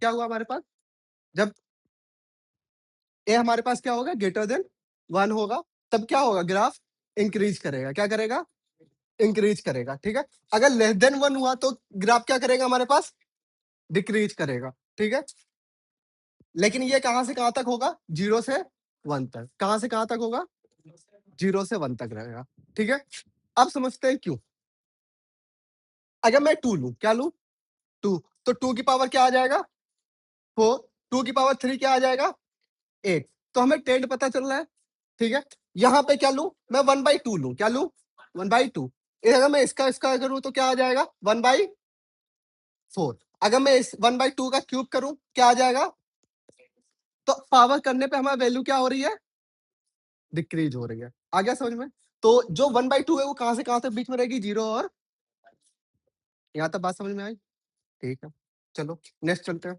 क्या हुआ हमारे पास, जब ए हमारे पास क्या होगा, ग्रेटर देन 1 होगा, तब क्या होगा, ग्राफ इंक्रीज करेगा। क्या करेगा, इंक्रीज करेगा। ठीक है, अगर लेस देन 1 हुआ तो ग्राफ क्या करेगा हमारे पास, डिक्रीज करेगा। ठीक है, लेकिन ये कहां से कहां तक होगा, 0 से 1 तक। कहां से कहां तक होगा, 0 से 1 तक रहेगा। ठीक है, अब समझते हैं क्यों। अगर मैं 2 लूं, क्या लूं, 2, तो 2 की पावर क्या आ जाएगा, 4, 2 की पावर 3 क्या आ जाएगा, 8। तो हमें 10 पता चल रहा है। ठीक है, यहां पे क्या लूं, मैं 1/2 लूं, क्या लूं, 1/2। अगर मैं इसका इसका करूं तो क्या आ जाएगा, 1/4। अगर मैं इस 1/2 का क्यूब करूं क्या आ जाएगा, तो पावर करने पे हमारी वैल्यू क्या हो रही है, डिक्रीज हो रही है। आ गया समझ में। तो जो 1/2 है वो कहां से कहां तक बीच में रहेगी, 0 और, यहां तक बात समझ में आई। ठीक है, चलो नेक्स्ट चलते हैं।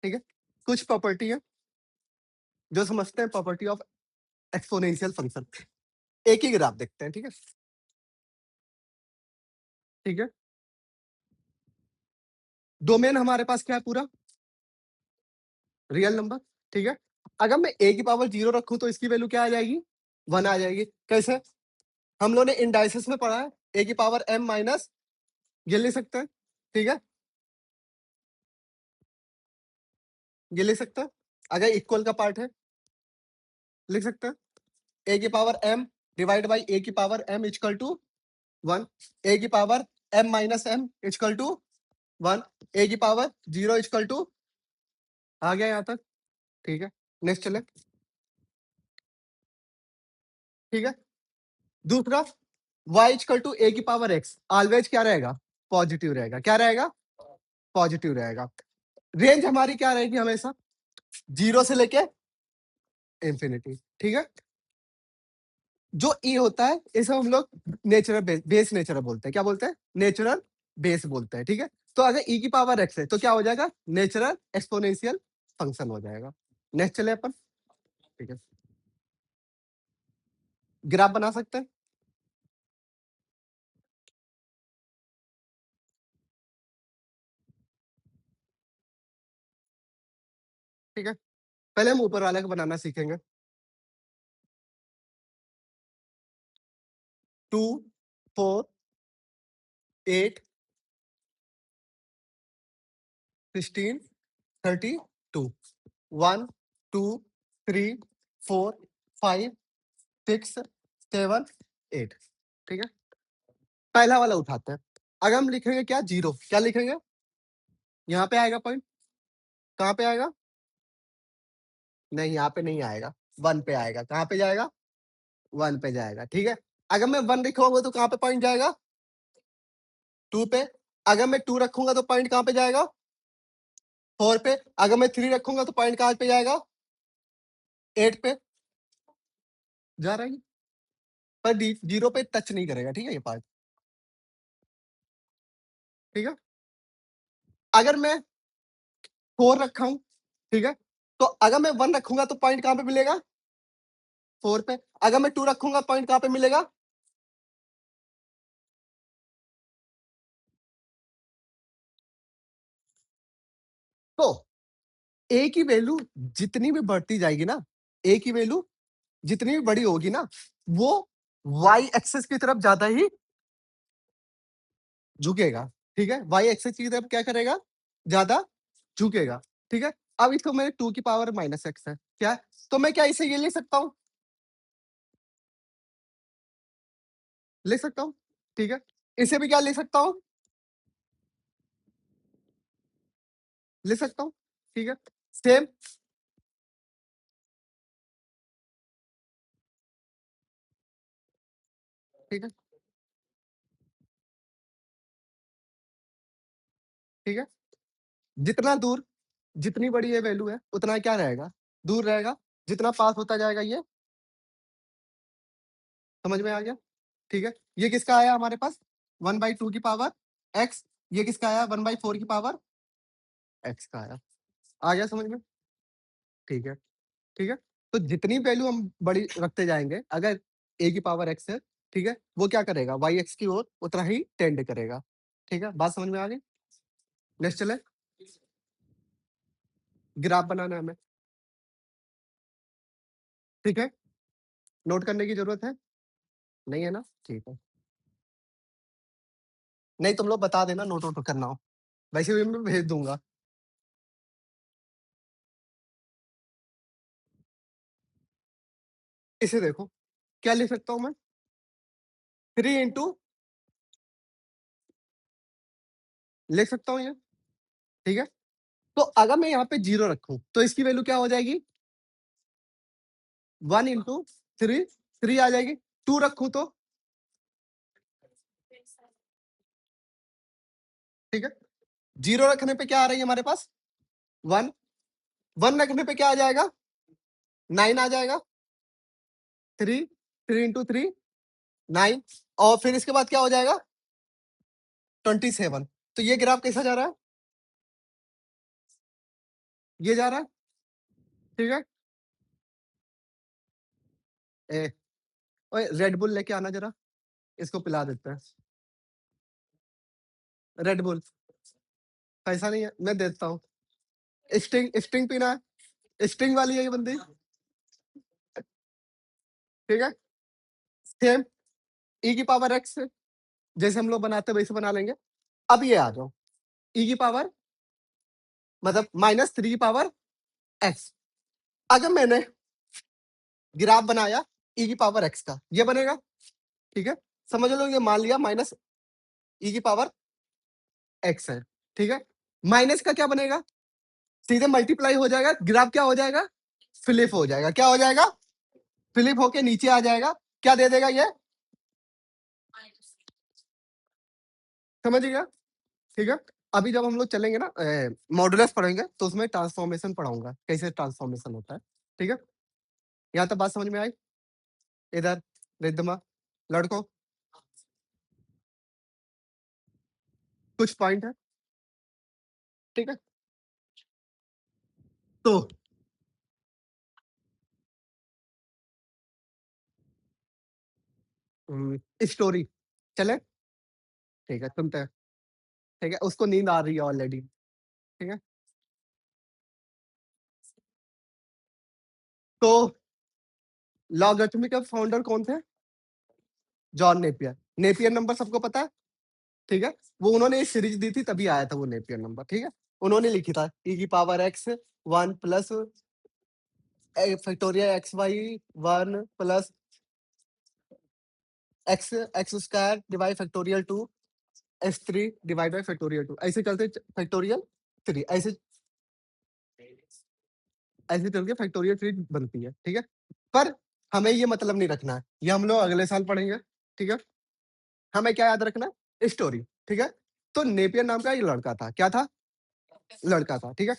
ठीक है, कुछ प्रॉपर्टी है जो समझते हैं, प्रॉपर्टी ऑफ एक्सपोनेंशियल फंक्शन। एक ही ग्राफ देखते हैं। ठीक है, ठीक है, डोमेन हमारे पास क्या है, पूरा रियल नंबर। ठीक है, अगर मैं ए की पावर 0 रखूं तो इसकी वैल्यू क्या आ जाएगी, 1 आ जाएगी। कैसे, हम लोगों ने इंडाइसिस में पढ़ा है, ए की पावर m माइनस, ये लिख सकते हैं। ठीक है, ये लिख सकते हैं, अगर इक्वल का पार्ट है लिख सकते हैं। ए की power m divide by A की power m equal to 1, A की power m minus m equal to 1, A की पावर 0 इक्वल टू, आ गया यहाँ तक। ठीक है, नेक्स्ट चले। ठीक है, दूसरा, y इक्वल टू ए की पावर x ऑलवेज क्या रहेगा, पॉजिटिव रहेगा। क्या रहेगा, पॉजिटिव रहेगा। रेंज हमारी क्या रहेगी, हमेशा 0 से लेके इंफिनिटी। ठीक है, जो ई होता है इसे हम लोग नेचुरल बेस नेचुरल बोलते हैं। क्या बोलते हैं, नेचुरल बेस बोलते हैं। ठीक है, तो अगर ई की पावर एक्स है तो क्या हो जाएगा, नेचुरल एक्सपोनेंशियल फंक्शन हो जाएगा। नेक्स्ट चले अपन। ठीक है, ग्राफ बना सकते हैं। ठीक है, पहले हम ऊपर वाले को बनाना सीखेंगे। 2, 4, 8, 16, 32, 1, 2, 3, 4, 5, 6, 7, 8। ठीक है, पहला वाला उठाते हैं। अगर हम लिखेंगे क्या, 0, क्या लिखेंगे, यहाँ पे आएगा पॉइंट, कहाँ पे आएगा, नहीं यहाँ पे नहीं आएगा, 1 पे आएगा। कहाँ पे जाएगा, 1 पे जाएगा। ठीक है, अगर मैं 1 लिखूंगा तो कहाँ पे पॉइंट जाएगा, 2 पे। अगर मैं 2 रखूंगा तो पॉइंट कहाँ पे जाएगा, 4 पे। अगर मैं 3 रखूंगा तो पॉइंट कहाँ पे जाएगा, 8 पे जा रहा है। पर 0 पे टच नहीं करेगा। ठीक है, ये पार्ट। ठीक है, अगर मैं 4 रखा हूं, ठीक है, तो अगर मैं 1 रखूंगा तो पॉइंट कहाँ पे मिलेगा, 4 पे। अगर मैं 2 रखूंगा पॉइंट कहाँ पे मिलेगा, तो ए की वैल्यू जितनी भी बढ़ती जाएगी ना, ए की वैल्यू जितनी भी बड़ी होगी ना, वो वाई एक्सेस की तरफ ज्यादा ही झुकेगा। ठीक है, वाई एक्सेस की तरफ क्या करेगा, ज्यादा झुकेगा। ठीक है, अब इसको मैंने 2 की पावर माइनस एक्स है क्या है? तो मैं क्या इसे ये ले सकता हूं, ले सकता हूं। ठीक है, इसे भी क्या ले सकता हूं, ले सकता हूं। ठीक है, सेम। ठीक है, ठीक है, जितना दूर, जितनी बड़ी ये वैल्यू है उतना क्या रहेगा, दूर रहेगा। जितना पास होता जाएगा ये, समझ में आ गया। ठीक है, ये किसका आया हमारे पास, 1/2 की पावर एक्स। ये किसका आया, 1/4 की पावर एक्स का आया। आ गया समझ में? ठीक है, ठीक है? तो जितनी वैल्यू हम बड़ी रखते जाएँगे, अगर ए की पावर एक्स है, ठीक है? वो क्या करेगा? वाई एक्स की ओर उतना ही टेंड करेगा। ठीक है? बात समझ में आ गई? नेक्स्ट चलें? ग्राफ बनाना है हमें। ठीक है? नोट करने की ज़रूरत है? नहीं है ना? ठीक है। नहीं तुम लोग बता देना नोट वोट करना हो। वैसे भी मैं भेज दूँगा। इसे देखो, क्या लिख सकता हूँ मैं? 3 इंटू लिख सकता हूँ ये, ठीक है? तो अगर मैं यहाँ पे 0 रखूँ, तो इसकी वैल्यू क्या हो जाएगी? 1 इंटू 3, 3 आ जाएगी। 2 रखूँ तो? ठीक है? 0 रखने पे क्या आ रही है हमारे पास? 1, 1 रखने पे क्या आ जाएगा? 9 आ जाएगा। 3, 3 इंटू 3, 9 और फिर इसके बाद क्या हो जाएगा? 27। तो ये ग्राफ कैसा जा रहा है? ये जा रहा है, ठीक है? ए ओए रेड बुल लेके आना ज़रा, इसको पिला देते हैं। रेड बुल, पैसा नहीं है, मैं देता हूँ। स्टिंग स्टिंग पीना है? स्टिंग वाली है ये बंदी, ठीक है? सेम ई की पावर एक्स जैसे हम लोग बनाते हैं वैसे बना लेंगे। अब ये आ जाओ, ई की पावर मतलब -3 की पावर एक्स। अगर मैंने ग्राफ बनाया ई की पावर एक्स का, ये बनेगा, ठीक है? समझ लो ये मान लिया माइनस ई की पावर एक्स है, ठीक है? माइनस का क्या बनेगा? सीधे मल्टीप्लाई हो जाएगा, ग्राफ क्या हो जाएगा? फ्लिप हो जाएगा। क्या हो जाएगा? फ्लिप होके नीचे आ जाएगा। क्या दे देगा ये? समझ गया? ठीक है? अभी जब हम लोग चलेंगे ना मॉडुलस पढ़ेंगे तो उसमें ट्रांसफॉर्मेशन पढ़ाऊँगा, कैसे ट्रांसफॉर्मेशन होता है, ठीक है? यहाँ तक बात समझ में आई? इधर रिद्धमा, लड़कों कुछ पॉइंट है, ठीक है? तो स्टोरी चले? ठीक है, सुनते हैं, ठीक है? उसको नींद आ रही है ऑलरेडी, ठीक है? तो लॉगरिथमिक के फाउंडर कौन थे? John Napier. नेपियर नंबर सबको पता है, ठीक है? वो उन्होंने एक सीरीज दी थी तभी आया था वो नेपियर नंबर, ठीक है? उन्होंने लिखी था ई की power X 1 plus factorial X Y 1 plus X X square divide factorial 2 X 3 divide by factorial 2 ऐसे करते फैक्टोरियल 3 ऐसे करके फैक्टोरियल 3 बनती है, ठीक है? पर हमें ये मतलब नहीं रखना है, ये हम लोग अगले साल पढ़ेंगे, ठीक है? हमें क्या याद रखना है? स्टोरी, ठीक है? तो नेपियर नाम का ये लड़का था, क्या था? लड़का था, ठीक है?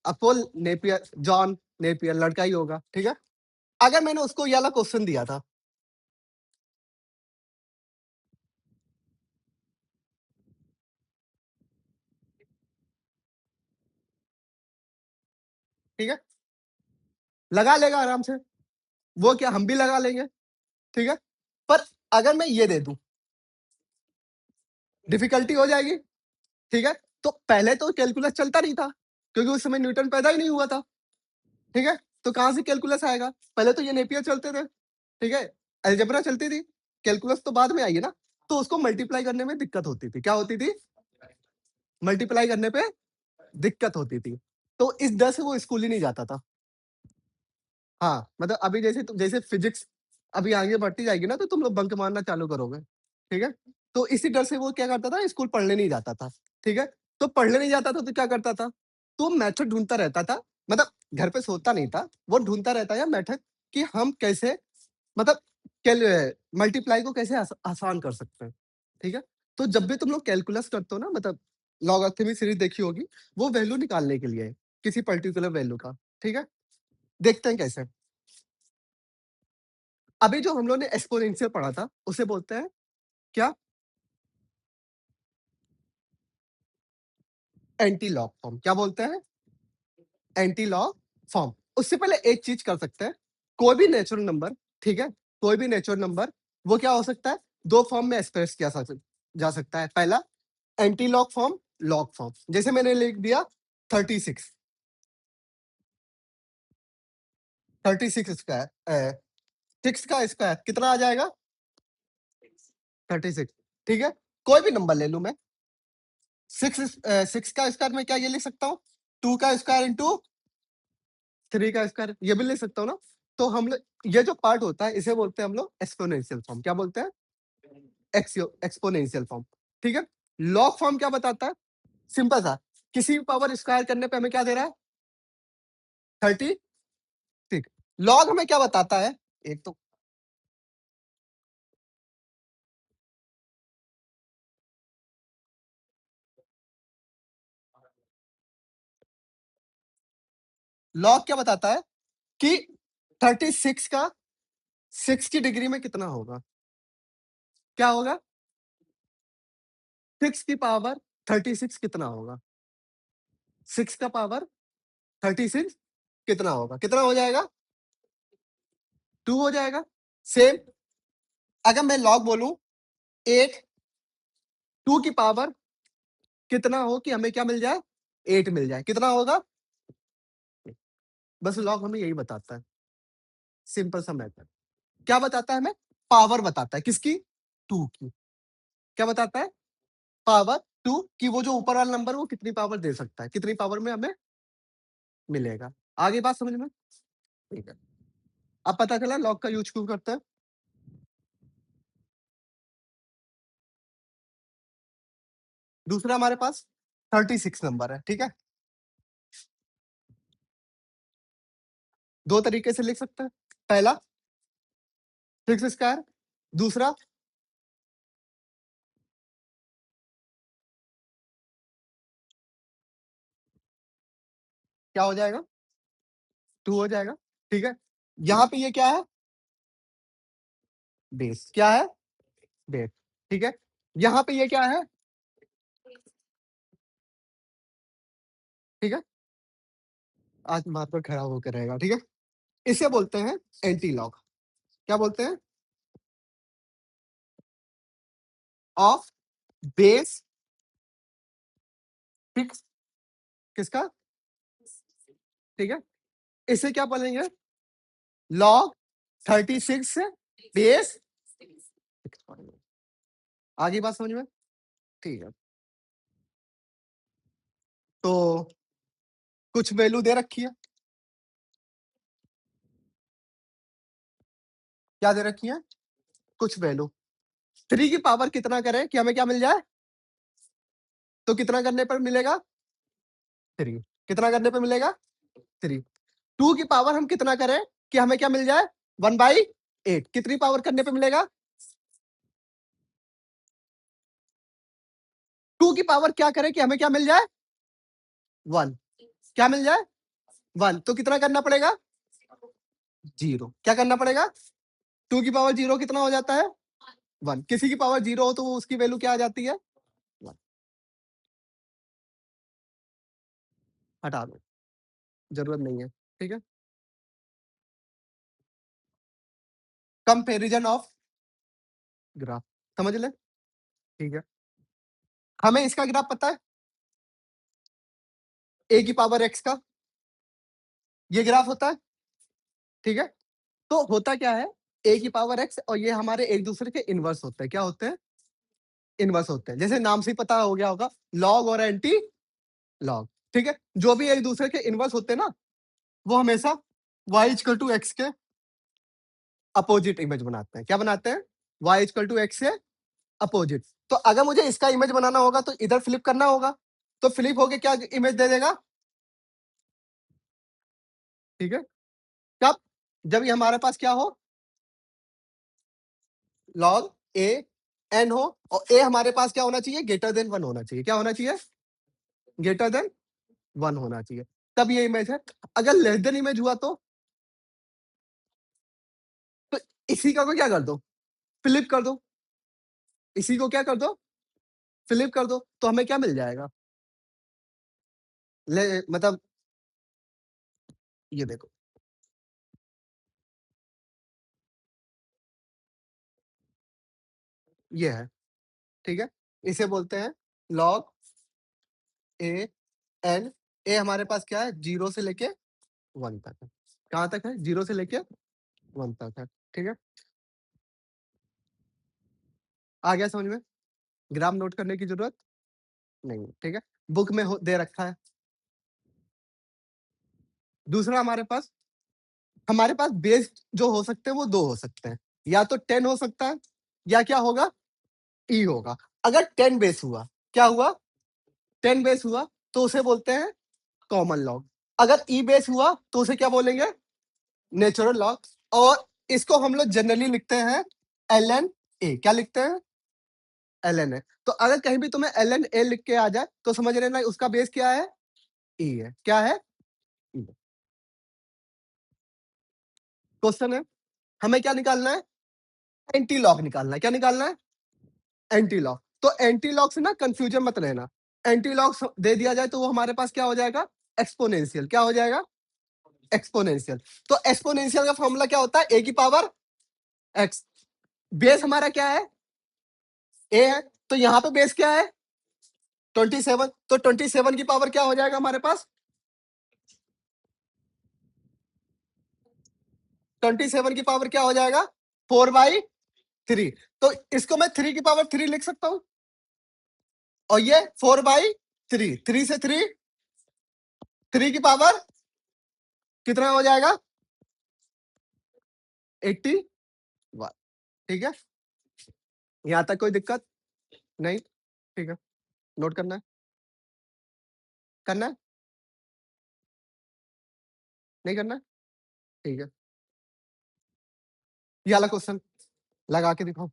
अपोल नेपियर, जॉन नेपियर लड़का ही होगा, ठीक है? अगर मैंने उसको ये वाला क्वेश्चन दिया था, ठीक है? लगा लेगा आराम से, वो क्या हम भी लगा लेंगे, ठीक है? पर अगर मैं ये दे दूं, डिफिकल्टी हो जाएगी, ठीक है? तो पहले तो कैलकुलस चलता नहीं था, क्योंकि उस समय न्यूटन पैदा ही नहीं हुआ था, ठीक है? तो कहाँ से कैलकुलस आएगा? पहले तो ये नेपियर चलते थे, ठीक है? अलजेब्रा चलती थी, कैलकुलस तो बाद में आई है ना, तो उसको मल्टीप्लाई करने में दिक्कत होती थी। क्या होती थी? मल्टीप्लाई करने पे दिक्कत होती थी। तो इस डर से वो स्कूल ही नहीं जाता था। हाँ, मतलब अभी जैसे फिजिक्स अभी आगे बढ़ती जाएगी ना, तो तुम लोग बंक मारना चालू करोगे, ठीक है? तो इसी डर से वो क्या करता था, स्कूल पढ़ने नहीं जाता था, ठीक है? तो पढ़ने नहीं जाता था तो क्या करता था? तो मेथड ढूँढता रहता था, मतलब घर पे सोता नहीं था, वो ढूँढता रहता है मेथड कि हम कैसे मतलब कैल मल्टीप्लाई को कैसे आसान कर सकते हैं, ठीक है? तो जब भी तुम लोग कैलकुलस करते हो ना, मतलब लॉगरिथमिक सीरीज देखी होगी, वो वैल्यू निकालने के लिए है, किसी पर्टिकुलर वैल्यू का, ठीक है? देखते हैं कैसे। अभी जो हम लोग ने एक्सपोनेंशियल पढ़ा था, उसे बोलते हैं क्या? Anti log form. क्या बोलते हैं? Anti log form. उससे पहले एक चीज कर सकते हैं, कोई भी नेचुरल नंबर, ठीक है, कोई भी नेचुरल नंबर वो क्या हो सकता है, दो फॉर्म में एक्सप्रेस किया जा सकता है। पहला anti log form, log form. जैसे मैंने लिख दिया 36, 36 स्क्वायर, 6 का स्क्वायर कितना आ जाएगा? 36, ठीक है। कोई भी नंबर ले लू मैं, 6 का स्क्वायर में क्या ये लिख सकता हूँ, 2 का स्क्वायर इंटू 3 का स्क्वायर, ये भी लिख सकता हूँ ना। तो हम लोग ये जो पार्ट होता है इसे बोलते हैं हम लोग एक्सपोनेंशियल फॉर्म। क्या बोलते हैं? एक्सपोनेंशियल फॉर्म, ठीक है। लॉग फॉर्म क्या बताता है? सिंपल सा, किसी भी पावर स्क्वायर करने पे हमें क्या दे रहा है? 30, ठीक। लॉग हमें क्या बताता है? एक तो लॉग क्या बताता है कि 36 का 6 की डिग्री में कितना होगा? क्या होगा? 6 की पावर 36 कितना होगा? 6 का पावर 36 कितना होगा? कितना हो जाएगा? 2 हो जाएगा। सेम, अगर मैं लॉग बोलूं 8, 2 की पावर कितना हो कि हमें क्या मिल जाए? 8 मिल जाए, कितना होगा? बस लॉग हमें यही बताता है, सिंपल सा मैथड। क्या बताता है हमें? पावर बताता है, किसकी? 2 की। क्या बताता है? पावर 2 की, वो जो ऊपर वाला नंबर वो कितनी पावर दे सकता है, कितनी पावर में हमें मिलेगा। आगे बात समझ में? ठीक है। अब पता चला लॉग का यूज क्यों करते हैं। दूसरा हमारे पास 36 नंबर है, ठीक है। दो तरीके से लिख सकते हैं। पहला 6 स्क्वायर, दूसरा क्या हो जाएगा? 2 हो जाएगा, ठीक है। यहाँ पे ये क्या है? बेस। क्या है? बेस, ठीक है। यहाँ पे ये क्या है? ठीक है। आज माथ पर खड़ा होकर रहेगा, ठीक है। इसे बोलते हैं एंटी लॉग। क्या बोलते हैं? ऑफ बेस फिक्स, किसका? ठीक है। इसे क्या बोलेंगे? Log 36 base. आगे बात समझ में? ठीक है। तो कुछ वैल्यू दे रखी है। क्या दे रखी है? कुछ वैल्यू। 3 की पावर कितना करें कि हमें क्या मिल जाए? तो कितना करने पर मिलेगा? 3। कितना करने पे मिलेगा? 3। 2 की पावर हम कितना करें कि हमें क्या मिल जाए? 1/8। कितनी पावर करने पे मिलेगा? 2 की पावर क्या करें कि हमें क्या मिल जाए? 1। क्या मिल जाए? 1। तो कितना करना पड़ेगा? 0। क्या करना पड़ेगा? 2 की पावर 0 कितना हो जाता है? 1। किसी की पावर 0 हो तो वो उसकी वैल्यू क्या आ जाती है? 1। हटा दो, जरूरत नहीं है, ठीक है। कंपैरिजन ऑफ ग्राफ, समझ ले, ठीक है। हमें इसका ग्राफ पता है, ए की पावर एक्स का ये ग्राफ होता है, ठीक है। तो होता क्या है, ए की पावर एक्स और ये हमारे एक दूसरे के इनवर्स होते हैं। क्या होते हैं? इनवर्स होते हैं। जैसे नाम से ही पता हो गया होगा, लॉग और एंटी लॉग, ठीक है। जो भी एक दूसरे के इनवर्स होते हैं ना, वो हमेशा y इक्वल टू एक्स के अपोजिट इमेज बनाते हैं। क्या बनाते हैं? y इक्वल टू एक्स से अपोजिट। तो अगर मुझे इसका इमेज बनाना होगा तो इधर फ्लिप करना होगा, तो फ्लिप होके क्या इमेज दे देगा? ठीक है। कब? जब ये हमारे पास क्या हो, लॉग ए एन हो, और ए हमारे पास क्या होना चाहिए? ग्रेटर देन 1 होना चाहिए। क्या होना चाहिए? ग्रेटर देन 1 होना चाहिए, तब ये इमेज है। अगर लेस देन इमेज हुआ तो इसी का को क्या कर दो? फ्लिप कर दो। इसी को क्या कर दो? फ्लिप कर दो, तो हमें क्या मिल जाएगा? मतलब ये देखो, ये है, ठीक है? इसे बोलते हैं log ए एन। ए हमारे पास क्या है? 0 से लेके 1 तक है। कहाँ तक है? 0 से लेके 1 तक है, ठीक है? आ गया समझ में? ग्राम नोट करने की ज़रूरत नहीं है, ठीक है? बुक में दे रखा है। दूसरा हमारे पास बेस जो हो सकते हैं वो 2 हो सकते हैं। या तो 10 हो सकता है या क्या होगा? ई होगा। अगर 10 बेस हुआ, क्या हुआ? 10 बेस हुआ तो उसे बोलते हैं कॉमन लॉग। अगर ई बेस हुआ तो उसे क्या बोलेंगे? Natural log. और इसको हम लोग जनरली लिखते हैं ln a। क्या लिखते हैं? ln a। तो अगर कहीं भी तुम्हें ln a लिख के आ जाए तो समझ लेना उसका बेस क्या है? ई है। क्या है? ई। क्वेश्चन है, हमें क्या निकालना है? एंटी लॉग निकालना है। क्या निकालना है? Anti log. तो एंटी लॉग से ना कंफ्यूजन मत लेना। एंटी लॉग दे दिया जाए तो वो हमारे पास क्या हो जाएगा? एक्सपोनेंशियल। क्या हो जाएगा? एक्सपोनेंशियल। तो एक्सपोनेंशियल का फॉर्मूला क्या होता है? ए की पावर एक्स। बेस हमारा क्या है? ए है। तो यहाँ पे बेस क्या है? 27। तो 27 की पावर क्या हो जाएगा हमारे पास? 27 की पावर क्या हो जाएगा? 4/3। तो इसको मैं 3 की पावर 3 लिख सकता हूं। और ये 4/3, 3 से 3 की पावर कितना हो जाएगा? 81। ठीक है? यहां तक कोई दिक्कत नहीं? ठीक है, नोट करना है? करना है? नहीं करना है? ठीक है, ये वाला क्वेश्चन लगा के दिखाओ।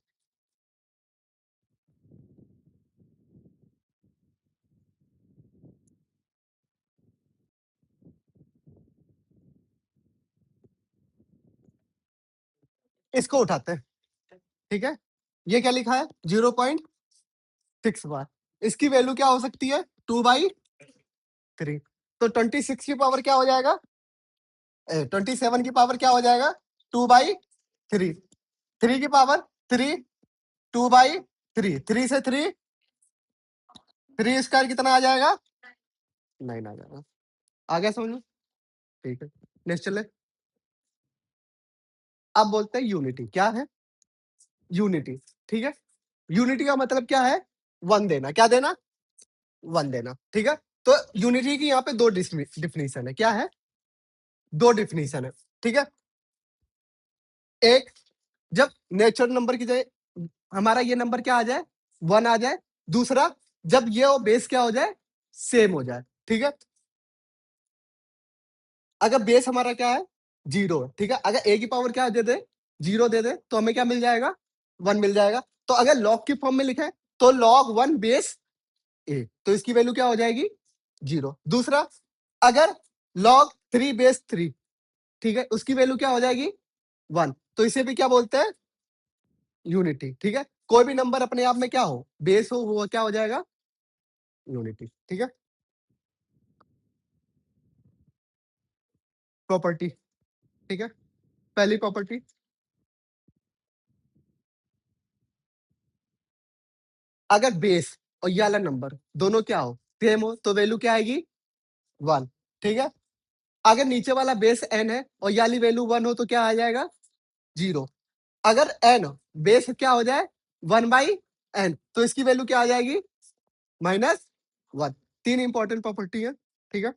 इसको उठाते हैं, ठीक है? ये क्या लिखा है? 0.6 बार। इसकी वैल्यू क्या हो सकती है? 2/3। तो 26 की पावर क्या हो जाएगा? 27 की पावर क्या हो जाएगा? 2/3। 3 की पावर 3, 2/3। 3 से 3 स्क्वायर कितना आ जाएगा? 9 आ जाएगा। आ गया समझ में? ठीक है, नेक्स्ट चले। अब बोलते हैं यूनिटी। क्या है? यूनिटी, ठीक है? यूनिटी का मतलब क्या है? 1 देना। क्या देना? 1 देना, ठीक है? तो यूनिटी की यहाँ पे 2 डिफिनीशन है। क्या है? 2 डिफिनीशन है, ठीक है? एक, जब नेचुरल नंबर की जगह हमारा ये नंबर क्या आ जाए? 1 आ जाए। दूसरा, जब ये और बेस क्या हो जाए? सेम हो जाए, ठीक है? अगर बेस हमारा क्या है? 0 है, ठीक है? अगर ए की पावर क्या दे दे? 0 दे दे तो हमें क्या मिल जाएगा? 1 मिल जाएगा। तो अगर लॉग की फॉर्म में लिखे तो log 1 बेस ए, तो इसकी वैल्यू क्या हो जाएगी? 0। दूसरा, अगर log 3 बेस 3, ठीक है, उसकी वैल्यू क्या हो जाएगी? 1। तो इसे भी क्या बोलते हैं? यूनिटी, ठीक है? कोई भी नंबर अपने आप में क्या हो? बेस हो, वो क्या हो जाएगा? यूनिटी, ठीक है? प्रॉपर्टी, ठीक है? पहली प्रॉपर्टी, अगर बेस और ये वाला नंबर दोनों क्या हो? सेम हो, तो वैल्यू क्या आएगी? 1, ठीक है? अगर नीचे वाला बेस n है और ये वाली वैल्यू 1 हो तो क्या आ जाएगा? 0। अगर n बेस क्या हो जाए? 1/n, तो इसकी वैल्यू क्या आ जाएगी? -1। 3 इंपॉर्टेंट प्रॉपर्टी है, ठीक है?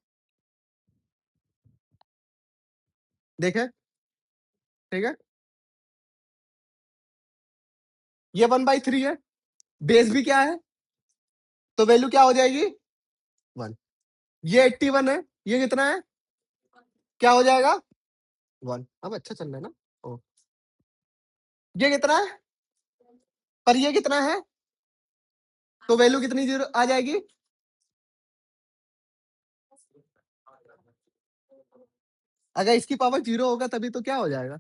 देखें, ठीक है? ये 1/3 है, बेस भी क्या है? तो वैल्यू क्या हो जाएगी? 1। ये 81 है, ये कितना है? क्या हो जाएगा? 1। अब अच्छा चल रहा है ना? ओ, ये कितना है? पर ये कितना है? तो वैल्यू कितनी जीरो आ जाएगी? अगर इसकी पावर 0 होगा तभी तो क्या हो जाएगा?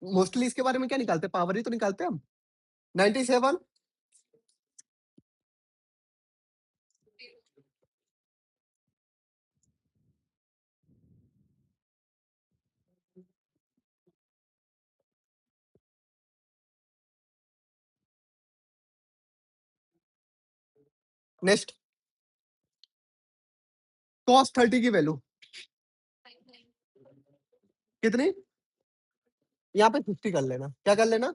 मोस्टली इसके बारे में क्या निकालते हैं? पावर ही तो निकालते हैं हम। 97, नेक्स्ट, cos 30 की वैल्यू कितनी, यहाँ पे 50 कर लेना, क्या कर लेना,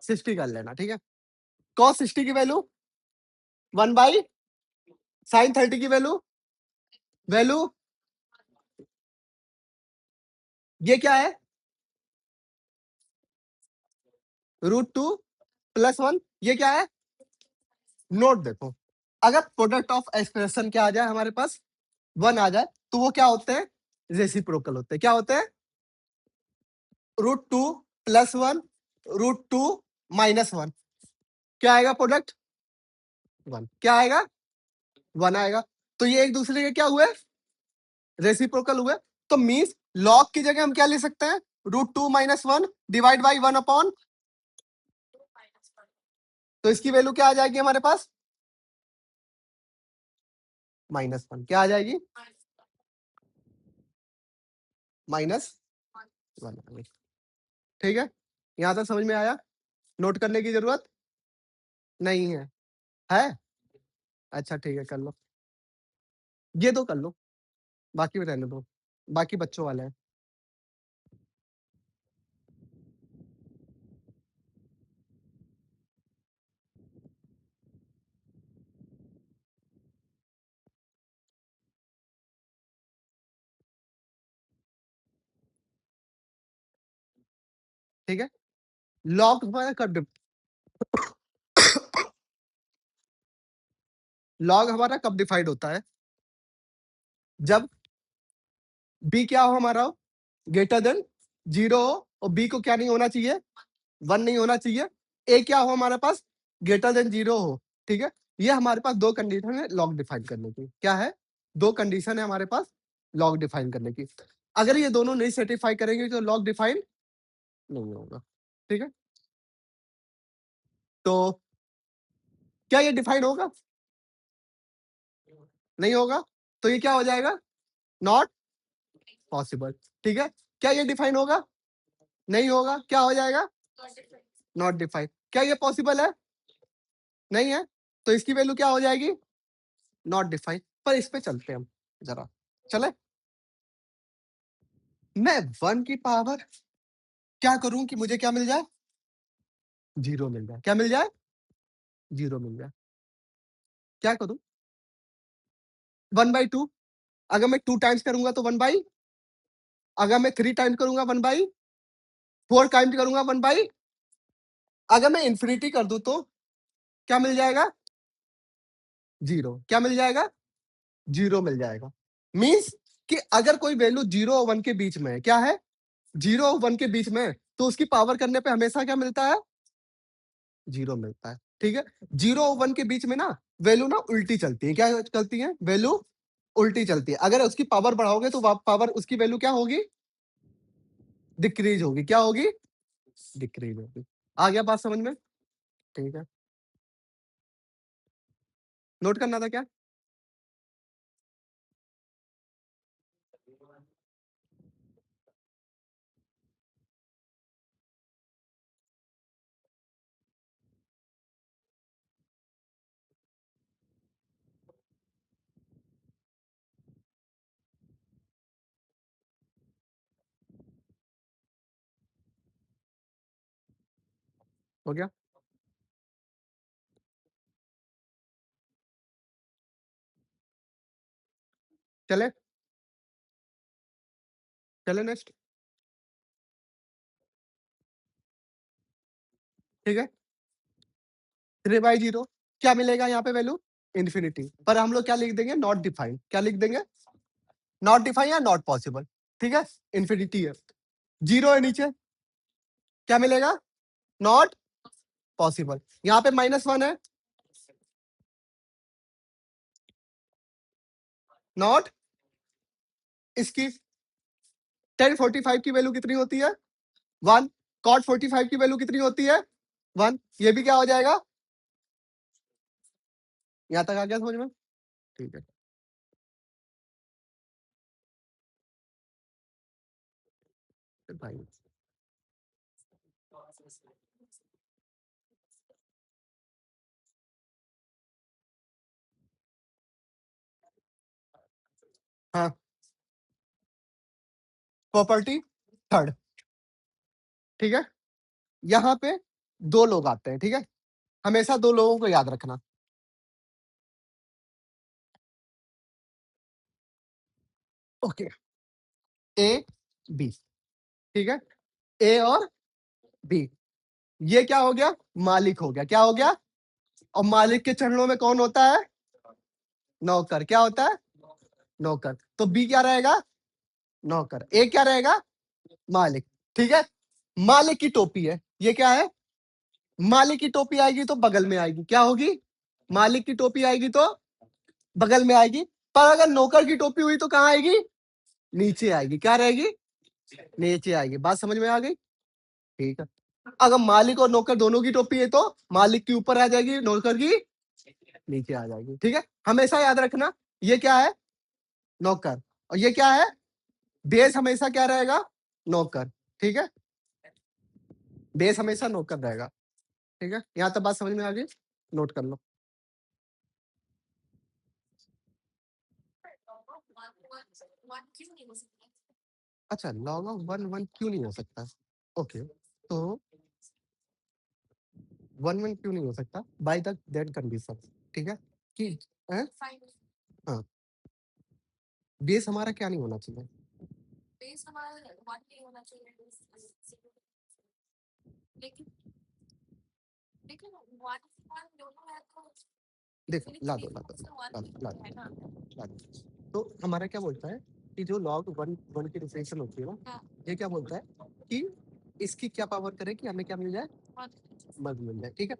60 कर लेना, ठीक है। cos 60 की वैल्यू 1/sin 30 की वैल्यू वैल्यू ये क्या है, √2 + 1, ये क्या है, नोट देखो, अगर प्रोडक्ट ऑफ एक्सप्रेशन क्या आ जाए हमारे पास 1 आ जाए तो वो क्या होते हैं, रेसिप्रोकल होते हैं, क्या होते हैं, √2 + 1 √2 -1, क्या आएगा प्रोडक्ट 1, क्या आएगा 1 आएगा, तो ये एक दूसरे के क्या हुए, रेसिप्रोकल हुए, तो मीन्स लॉग की जगह हम क्या ले सकते हैं, √2 - 1 डिवाइड बाई 1 अपॉन, तो इसकी वैल्यू क्या आ जाएगी हमारे पास, -1, क्या आ जाएगी, -1, ठीक है, यहां तक समझ में आया, नोट करने की जरूरत नहीं है, अच्छा ठीक है कर लो, ये दो कर लो, बाकी में रहने दो, बाकी बच्चों वाले हैं, ठीक है। लॉग हमारा लॉग हमारा कब डिफाइंड होता है, जब बी क्या हो हमारा, ग्रेटर देन 0 हो, और बी को क्या नहीं होना चाहिए, 1 नहीं होना चाहिए, ए क्या हो हमारे पास, ग्रेटर देन 0 हो, ठीक है। ये हमारे पास दो कंडीशन है लॉग डिफाइन करने की, क्या है, दो कंडीशन है हमारे पास लॉग डिफाइन करने की, अगर ये दोनों नहीं सेटिस्फाई करेंगे तो लॉग डिफाइन नहीं होगा, ठीक है। तो क्या ये डिफाइन होगा, नहीं होगा, तो ये क्या हो जाएगा, नॉट पॉसिबल, ठीक है। क्या ये डिफाइन होगा, नहीं होगा, क्या हो जाएगा, नॉट डिफाइन, क्या ये पॉसिबल है, नहीं है, तो इसकी वैल्यू क्या हो जाएगी, नॉट डिफाइन, पर इस पे चलते हैं हम जरा, चले, मैं 1 की पावर क्या करूं कि मुझे क्या मिल जाए, 0 मिल जाए, क्या मिल जाए, 0 मिल जाए, क्या करूं, 1/2, अगर मैं 2 टाइम्स करूंगा तो 1/, अगर मैं 3 टाइम्स करूंगा 1/, 4 टाइम्स करूंगा 1/, अगर मैं इंफिनिटी कर दूं तो क्या मिल जाएगा, 0, क्या मिल जाएगा, 0 मिल जाएगा, मींस कि अगर कोई वैल्यू 0 और 1 के बीच में है, क्या है, 0 और 1 के बीच में, तो उसकी पावर करने पे हमेशा क्या मिलता है, 0 मिलता है, ठीक है। 0 और 1 के बीच में ना वैल्यू ना उल्टी चलती है, क्या चलती है, वैल्यू उल्टी चलती है, अगर उसकी पावर बढ़ाओगे तो पावर उसकी वैल्यू क्या होगी, डिक्रीज होगी, क्या होगी, डिक्रीज होगी, आ गया बात समझ में, ठीक है, नोट करना था क्या, हो गया, चले चले नेक्स्ट, ठीक है, 3/0 क्या मिलेगा यहाँ पे वैल्यू, इन्फिनिटी, पर हम लोग क्या लिख देंगे, नॉट डिफाइंड, क्या लिख देंगे, नॉट डिफाइंड या नॉट पॉसिबल, ठीक है, इन्फिनिटी है, 0 है नीचे, क्या मिलेगा, नॉट पॉसिबल, यहाँ पे -1 है, नॉट, इसकी tan 45 की वैल्यू कितनी होती है, 1, cot 45 की वैल्यू कितनी होती है, 1, ये भी क्या हो जाएगा, यहाँ तक आ गया समझ में, ठीक है, भाई हाँ, प्रॉपर्टी थर्ड, ठीक है। यहाँ पे 2 लोग आते हैं, ठीक है? हमेशा 2 लोगों को याद रखना। ओके, ए, बी, ठीक है? ए और बी, ये क्या हो गया? मालिक हो गया। क्या हो गया? और मालिक के चरणों में कौन होता है? नौकर। क्या होता है? नौकर। तो बी क्या रहेगा? नौकर। ए क्या रहेगा? मालिक, ठीक है? मालिक की टोपी है, ये क्या है? मालिक की टोपी आएगी तो बगल में आएगी, क्या होगी? मालिक की टोपी आएगी तो बगल में आएगी, पर अगर नौकर की टोपी हुई तो कहाँ आएगी? नीचे आएगी। क्या रहेगी? नीचे आएगी। बात समझ में आ गई? ठीक है। अगर मालिक और नौकर दोनों की टोपी है तो मालिक की ऊपर आ जाएगी, नौकर की नीचे आ जाएगी, ठीक है? हमेशा याद रखना, ये क्या है? नौकर। और ये क्या है? बेस हमेशा क्या रहेगा? नौकर, ठीक है? बेस हमेशा नौकर रहेगा, ठीक है? यहाँ तक बात समझ में आ गई? नोट कर लो। अच्छा, लॉग ऑफ 1 क्यों नहीं हो सकता? ओके, तो 1 क्यों नहीं हो सकता? बाय द दैट कंडीशन, ठीक है? कि हैं? हाँ, बेस हमारा क्या नहीं होना चाहिए? देखो, ला दो, ला दो, ला दो, ला दो, ला दो। तो हमारा क्या बोलता है कि जो log 1 की डिफरेंशियल होती है ना, ये क्या बोलता है कि इसकी क्या पावर करे कि हमें क्या मिल जाए? 1 मिल जाए, ठीक है?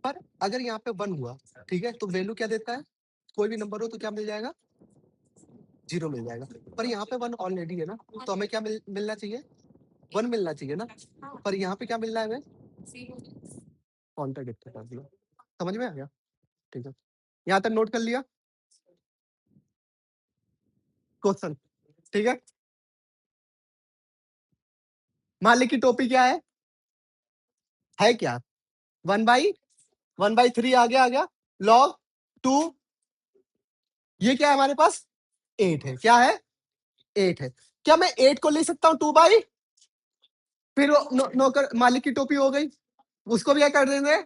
पर अगर यहाँ पे 1 हुआ, ठीक है? तो वैल्यू क्या देता है? कोई भी नंबर हो तो क्या मिल जाएगा? 0 मिल जाएगा। पर यहाँ पे 1 ऑलरेडी है ना, तो हमें क्या मिलना चाहिए? 1 मिलना चाहिए ना, पर यहाँ पे क्या मिल रहा है हमें? कॉन्ट्राडिक्ट कर दिया। समझ में आ गया? ठीक है, यहाँ तक नोट कर लिया क्वेश्चन, ठीक है? मालिक की टोपी क्या है क्या? 1/3 आ गया। लॉग 2, ये क्या है हमारे पास? 8 है। क्या है? 8 है। क्या मैं 8 को लिख सकता हूँ 2/? फिर वो नौकर मालिक की टोपी हो गई, उसको भी क्या कर देंगे?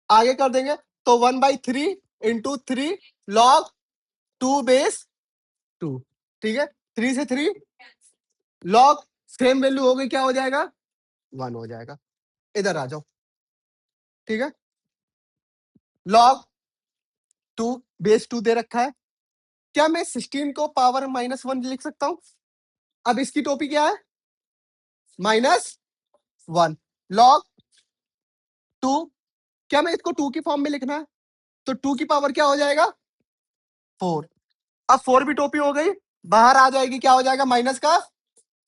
आगे कर देंगे। तो 1/3 इंटू 3 लॉग 2/2, ठीक है? 3 से 3 लॉग, सेम वैल्यू हो गई, क्या हो जाएगा? 1 हो जाएगा। इधर आ जाओ, ठीक है? लॉग 2/2 दे रखा है। क्या मैं 16 को पावर -1 लिख सकता हूं? अब इसकी टोपी क्या है? -1 लॉग 2। क्या मैं इसको 2 की फॉर्म में लिखना है? तो 2 की पावर क्या हो जाएगा? 4। अब 4 भी टोपी हो गई, बाहर आ जाएगी, क्या हो जाएगा? माइनस का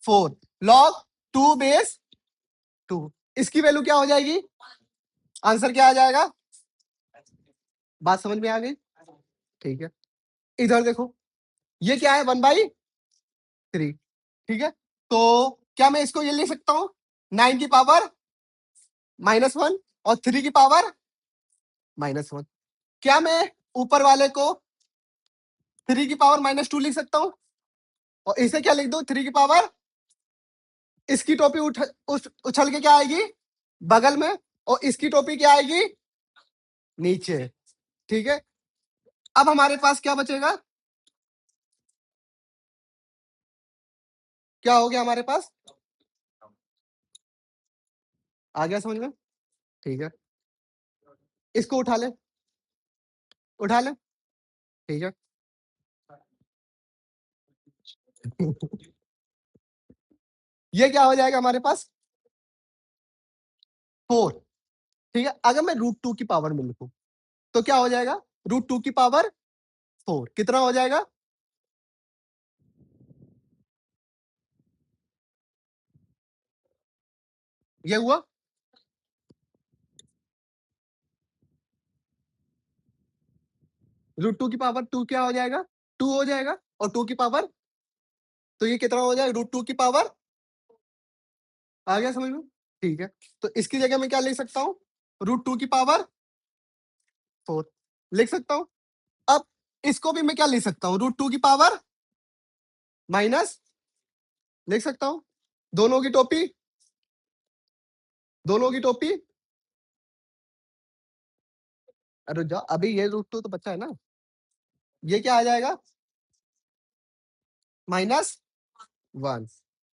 4 लॉग 2/2। इसकी वैल्यू क्या हो जाएगी? आंसर क्या आ जाएगा? बात समझ में आ गई? ठीक है, इधर देखो, ये क्या है? 1/3, ठीक है? तो क्या मैं इसको ये लिख सकता हूं 9 की पावर -1 और 3 की पावर -1? क्या मैं ऊपर वाले को 3 की पावर -2 लिख सकता हूं और इसे क्या लिख दो 3 की पावर? इसकी टोपी उछल के क्या आएगी? बगल में, और इसकी टोपी क्या आएगी? नीचे, ठीक है? अब हमारे पास क्या बचेगा? क्या हो गया हमारे पास? आ गया समझ में? ठीक है, इसको उठा ले, उठा ले, ठीक है? ये क्या हो जाएगा हमारे पास? 4, ठीक है? अगर मैं √2 की पावर में लिखूं तो क्या हो जाएगा? √2 की पावर 4 कितना हो जाएगा? ये हुआ। √2 की पावर 2 क्या हो जाएगा? 2 हो जाएगा, और 2 की पावर, तो ये कितना हो जाएगा? √2 की पावर। आ गया समझ में? ठीक है, तो इसकी जगह मैं क्या लिख सकता हूँ? √2 की पावर 4 लिख सकता हूँ। अब इसको भी मैं क्या लिख सकता हूँ? √2 की पावर माइनस, लिख सकता हूं, दोनों की टोपी, दोनों की टोपी। अरे जा, अभी ये रूट टू तो बच्चा है ना, ये क्या आ जाएगा, -1।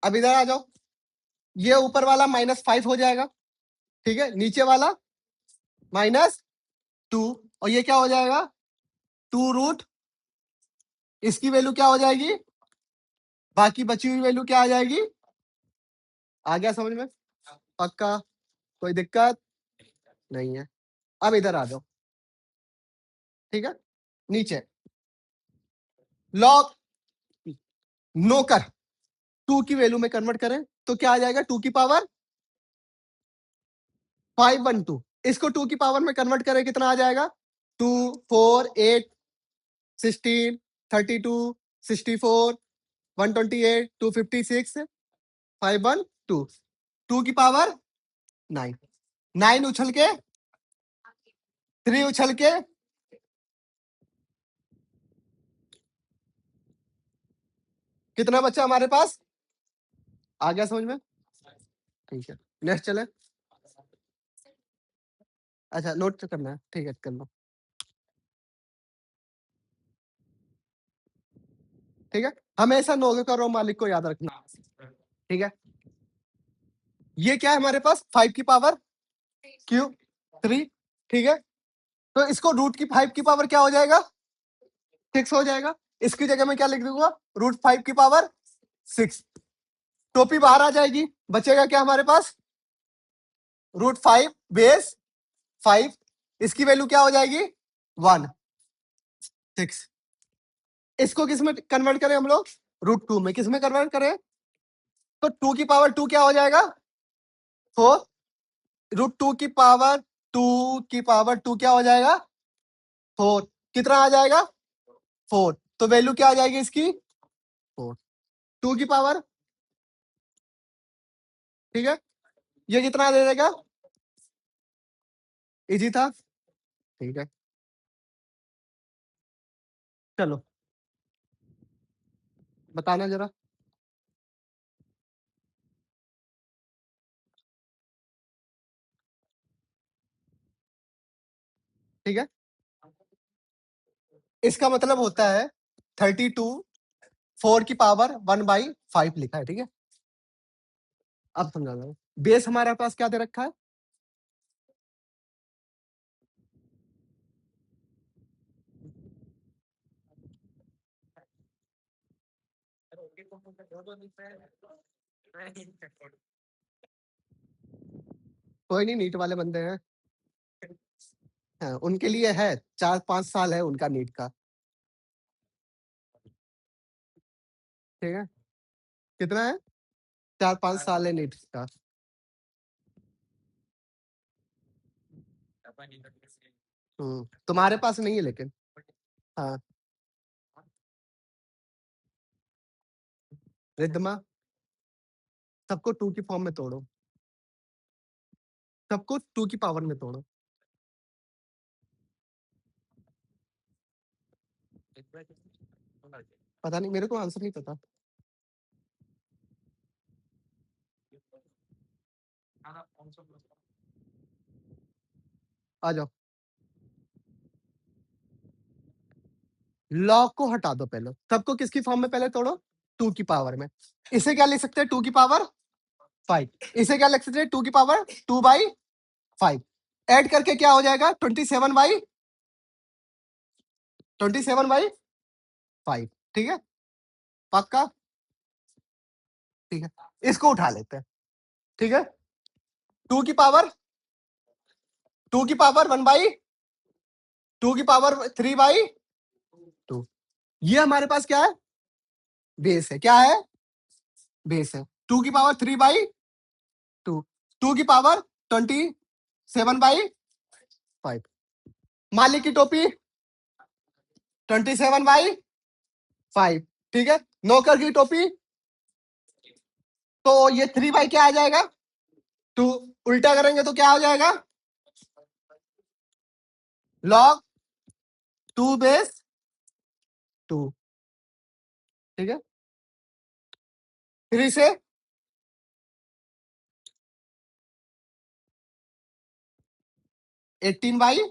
अब इधर आ जाओ, ये ऊपर वाला -5 हो जाएगा, ठीक है, नीचे वाला -2, और ये क्या हो जाएगा, 2√, इसकी वैल्यू क्या हो जाएगी, बाकी बची हुई वैल्यू क्या आ जाएगी। आ गया समझ में, पक्का, कोई दिक्कत नहीं है। अब इधर आ जाओ, ठीक है, नीचे लॉग नोकर 2 की वैल्यू में कन्वर्ट करें तो क्या आ जाएगा, 2 की पावर 512, इसको 2 की पावर में कन्वर्ट करें कितना आ जाएगा, 2 4 8 16 32 64 128 256 512, 2 की पावर 9, 9 उछल के 3 उछल के कितना बच्चा हमारे पास, आ गया समझ में, ठीक है, नेक्स्ट चले। अच्छा नोट करना है, ठीक है कर लो, ठीक है, हमेशा नोकर और मालिक को याद रखना, ठीक है। ये क्या है हमारे पास, 5 की पावर क्यूब 3, ठीक है, तो इसको रूट की 5 की पावर क्या हो जाएगा, 6 हो जाएगा, इसकी जगह में क्या लिख दूंगा, √5 की पावर 6, टोपी बाहर आ जाएगी, बचेगा क्या हमारे पास, √5 बेस 5, इसकी वैल्यू क्या हो जाएगी 1 6, इसको किस में कन्वर्ट करें हम लोग, √2 में, किस में कन्वर्ट करें, तो 2 की पावर 2 क्या हो जाएगा 4, √2 की पावर 2 की पावर 2 क्या हो जाएगा 4, कितना आ जाएगा 4, तो वैल्यू क्या आ जाएगी इसकी 4, 2 की पावर, ठीक है, ये कितना दे देगा, इजी था, ठीक है, चलो बताना जरा, ठीक है, इसका मतलब होता है 32 4 की पावर 1/5 लिखा है, ठीक है, अब समझा दो, बेस हमारे पास क्या दे रखा है, कोई नहीं, नीट वाले बंदे हैं, हाँ, उनके लिए है, 4-5 साल है उनका नीट का, ठीक है, कितना है, 4-5 साल है नीट का, तुम्हारे पास नहीं है लेकिन, हाँ, रिद्धिमा, सबको 2 की फॉर्म में तोड़ो, सबको 2 की पावर में तोड़ो, पता नहीं, मेरे को आंसर नहीं पता, आ जाओ, लॉग को हटा दो पहले, सबको किसकी फॉर्म में पहले तोड़ो, 2 की पावर में, इसे क्या लिख सकते हैं, 2 की पावर 5, इसे क्या लिख सकते हैं, 2 की पावर 2/5, ऐड करके क्या हो जाएगा, 27/5, ठीक है, पक्का, ठीक है, इसको उठा लेते हैं, ठीक है, 2 की पावर 1/2, ये हमारे पास क्या है, बेस है, क्या है, बेस है, 2 की पावर 3/2, 2 की पावर 27/5, मालिक की टोपी 27/5, ठीक है, नौकर की टोपी, तो ये 3 क्या आ जाएगा 2, उल्टा करेंगे तो क्या हो जाएगा, log 2 बेस 2, ठीक है, 3 से 18/,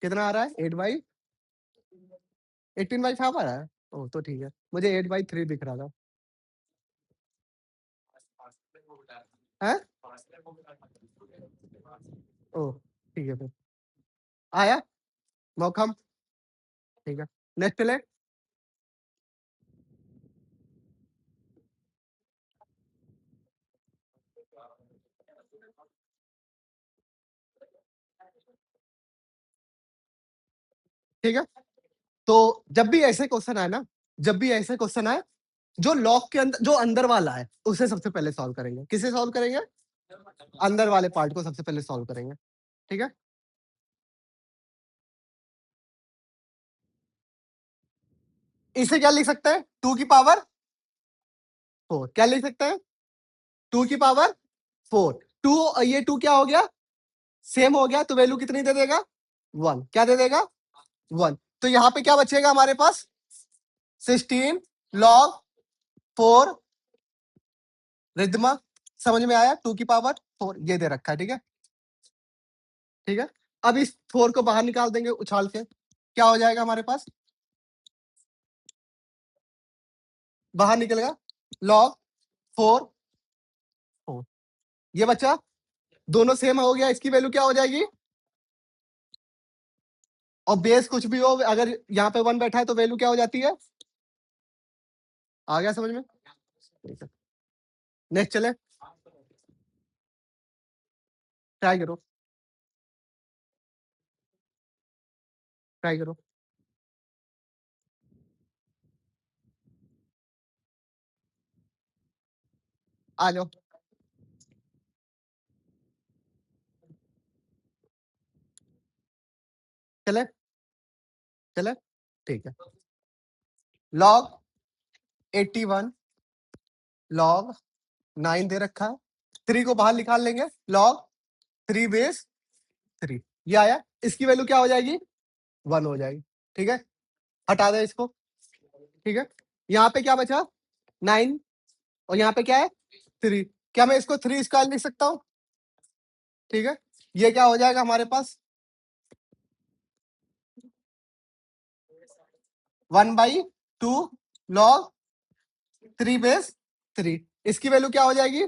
कितना आ रहा है? 18/5 आ रहा है? ओह! तो ठीक है। मुझे 8/3 दिख रहा था। हैं? ओह! ठीक है फिर। आया? मौखम? ठीक है। नेक्स्ट ले। ठीक है? तो जब भी ऐसे क्वेश्चन आए ना, जब भी ऐसे क्वेश्चन आए, जो लॉग के अंदर जो अंदर वाला है, उसे सबसे पहले सॉल्व करेंगे। किसे सॉल्व करेंगे? अंदर वाले पार्ट को सबसे पहले सॉल्व करेंगे। ठीक है? इसे क्या लिख सकते हैं? 2 की पावर 4। क्या लिख सकते हैं? 2 की पावर 4। 2 और ये 2 क्या हो गया? सेम हो गया, तो वैल्यू कितनी दे देगा? 1। क्या दे देगा? 1। तो यहां पे क्या बचेगा हमारे पास? 16 log 4 रिदमा। समझ में आया? 2 की पावर 4 ये दे रखा है। ठीक है? ठीक है? अब इस 4 को बाहर निकाल देंगे उछाल के। क्या हो जाएगा हमारे पास? बाहर निकलेगा log 4 4। ये बच्चा दोनों सेम हो गया, इसकी वैल्यू क्या हो जाएगी? और बेस कुछ भी हो, अगर यहाँ पे 1 बैठा है तो वैल्यू क्या हो जाती है? आ गया समझ में? ठीक है। नेक्स्ट चले, ट्राई करो, ट्राई करो। आ जाओ। चले चले, ठीक है। log 81 log 9 दे रखा है। 3 को बाहर निकाल लेंगे, log 3 बेस 3 ये आया। इसकी वैल्यू क्या हो जाएगी? 1 हो जाएगी। ठीक है? हटा दे इसको। ठीक है? यहाँ पे क्या बचा? 9 और यहाँ पे क्या है? 3। क्या मैं इसको 3 स्क्वायर लिख सकता हूँ? ठीक है? ये क्या हो जाएगा हमारे पास? 1/2 log 3 बेस 3। इसकी वैल्यू क्या हो जाएगी?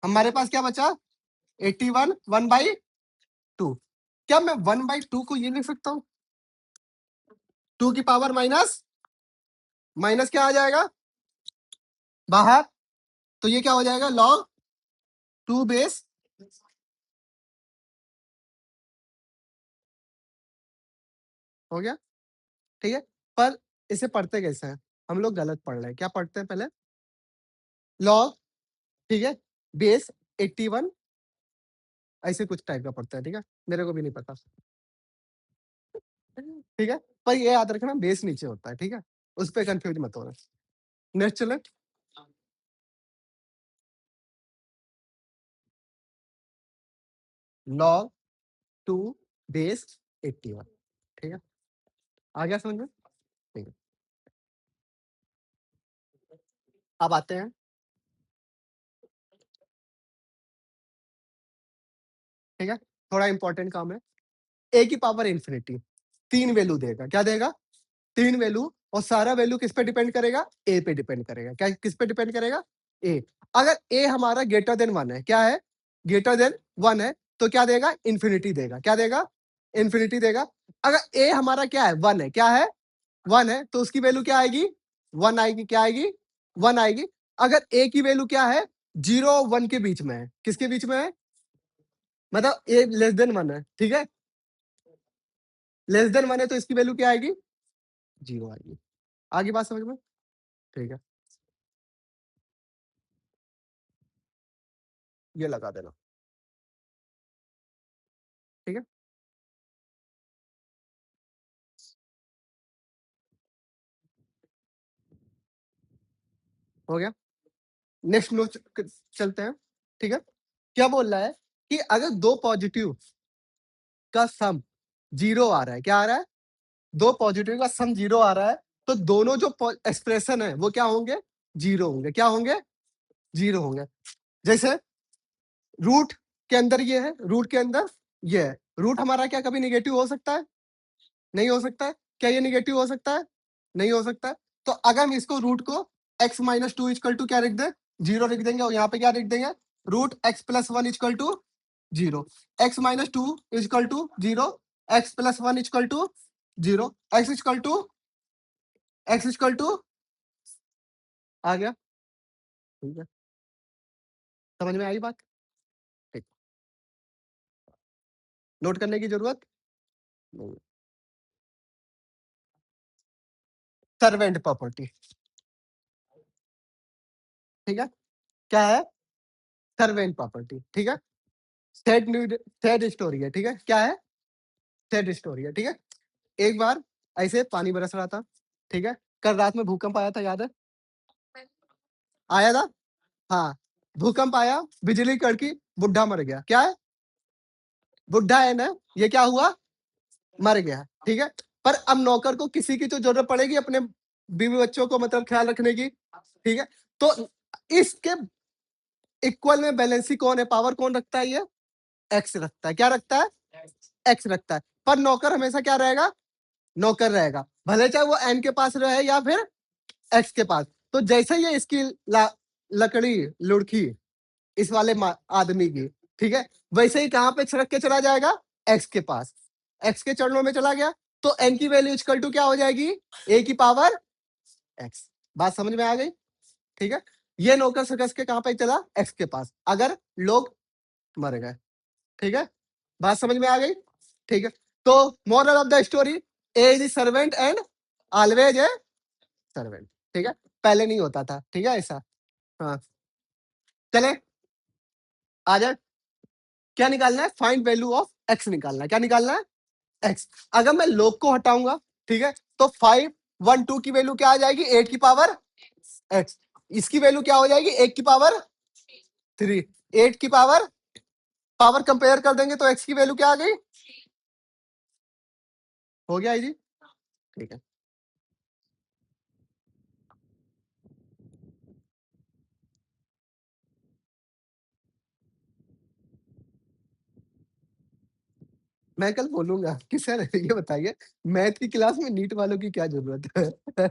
हमारे पास क्या बचा? 81 1/2। क्या मैं 1/2 को ये लिख सकता हूँ? 2 की पावर माइनस माइनस क्या आ जाएगा बाहर? तो ये क्या हो जाएगा? log 2 base. हो गया? ठीक है? पर इसे पढ़ते कैसे हैं? हम लोग गलत पढ़ रहे हैं। क्या पढ़ते हैं पहले? log, ठीक है, बेस 81 ऐसे कुछ टाइप का पढ़ते हैं। ठीक है? मेरे को भी नहीं पता। ठीक है? पर ये याद रखना बेस नीचे होता है। ठीक है? उस पे कंफ्यूज मत होना। नेक्स्ट चले। log 2 base 81। ठीक है? आ गया समझ में? ठीक है। अब आते हैं, ठीक है, थोड़ा इंपॉर्टेंट काम है। ए की पावर इंफिनिटी 3 वैल्यू देगा। क्या देगा? 3 वैल्यू। और सारा वैल्यू किस पे डिपेंड करेगा? ए पे डिपेंड करेगा। क्या किस पे डिपेंड करेगा? ए। अगर ए हमारा ग्रेटर देन 1 है, क्या है? ग्रेटर देन 1 है, तो क्या देगा? इंफिनिटी देगा। क्या देगा? इंफिनिटी देगा। अगर ए हमारा क्या है? 1 है। क्या है? 1 है, तो उसकी वैल्यू क्या आएगी? 1 आएगी। क्या आएगी? 1 आएगी। अगर ए की वैल्यू क्या है? 0 और 1 के बीच में है। किसके बीच में है? मतलब ए लेस देन 1 है। ठीक है? लेस देन 1 है, तो इसकी वैल्यू क्या आएगी? 0 आएगी। आगे बात समझ में? ठीक है, ये लगा देना। ठीक है? हो गया? नेक्स्ट नो चलते हैं। ठीक है? क्या बोल रहा है कि अगर दो पॉजिटिव का सम 0 आ रहा है, क्या आ रहा है? दो पॉजिटिव का सम 0 आ रहा है, तो दोनों जो एक्सप्रेशन है वो क्या होंगे? जीरो होंगे। क्या होंगे? जीरो होंगे। जैसे रूट के अंदर ये है, रूट के अंदर ये है। रूट हमारा क्या कभी निगेटिव हो सकता है? नहीं हो सकता है। क्या ये निगेटिव हो सकता है? नहीं हो सकता है। तो अगर हम इसको रूट को x minus two equal to क्या लिख दें? जीरो लिख देंगे। और यहाँ पे क्या लिख देंगे? Root x plus one equal to zero. X minus two equal to zero, x plus one equal to zero, x equal to आ गया। ठीक है, समझ में आई बात? ठीक, नोट करने की जरूरत नहीं। सर्वेंट प्रॉपर्टी, ठीक है, क्या है? सर्वेंट प्रॉपर्टी, ठीक है। सेट न्यू सेट स्टोरी है, ठीक है। क्या है? सेट स्टोरी है, ठीक है। एक बार ऐसे पानी बरस रहा था, ठीक है। कल रात में भूकंप आया था, याद है? आया था, हाँ। भूकंप आया, बिजली कड़की, बुढ़ा मर गया। क्या है? बुढ़ा है ना, ये क्या हुआ? मर गया, ठीक है। पर अब नौकर को किसी की तो जरूरत पड़ेगी अपने बीवी बच्चों को मतलब ख्याल रखने की, ठीक है। तो इसके इक्वल में बैलेंसी कौन है? पावर कौन रखता है? ये एक्स रखता है। क्या रखता है? एक्स रखता है। पर नौकर हमेशा क्या रहेगा? नौकर रहेगा, भले चाहे वो एन के पास रहे या फिर एक्स के पास। तो जैसे ये इसकी लकड़ी लुढ़की इस वाले आदमी की, ठीक है, वैसे ही कहां पे छिड़क के चला जाएगा? एक्स के पास। एक्स के चरणों में चला गया, तो एन की वैल्यू इक्वल टू क्या हो जाएगी? ए की पावर एक्स। बात समझ में आ गई? ठीक है। ये नौकर सकस के कहां पे चला? एक्स के पास, अगर लोग मर गए, ठीक है। बात समझ में आ गई? ठीक है। तो moral of the story, A is servant and always a servant, ठीक है। पहले नहीं होता था, ठीक है ऐसा। हाँ, चले आ जाए। क्या निकालना है? फाइंड वैल्यू ऑफ एक्स निकालना है। क्या निकालना है? एक्स। अगर मैं लोग को हटाऊंगा, ठीक है, तो 5 1 2 की वैल्यू क्या आ जाएगी? 8 की पावर एक्स। इसकी वैल्यू क्या हो जाएगी? 1 की पावर 3। 8 की पावर पावर कंपेयर कर देंगे तो एक्स की वैल्यू क्या आ गई? हो गया जी, ठीक है। मैं कल बोलूंगा कि सर ये बताइए, मैथ की क्लास में नीट वालों की क्या जरूरत है?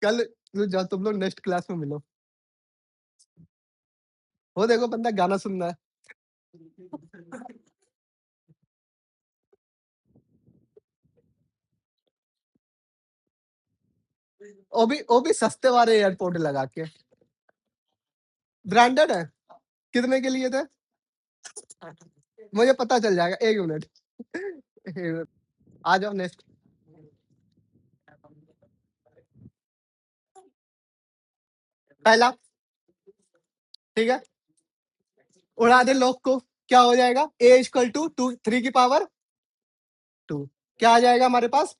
कल जब तुम लोग नेक्स्ट क्लास में मिलो, वो देखो बंदा गाना सुन रहा है। वो भी सस्ते वाले एयरपोर्ट लगा के। ब्रांडेड है। कितने के लिए थे? मुझे पता चल जाएगा, एक मिनट। आ जाओ नेक्स्ट। पहला, ठीक है, उड़ा दे लोग को। क्या हो जाएगा? ए इक्वल टू टू 3 की पावर 2। क्या आ जाएगा हमारे पास?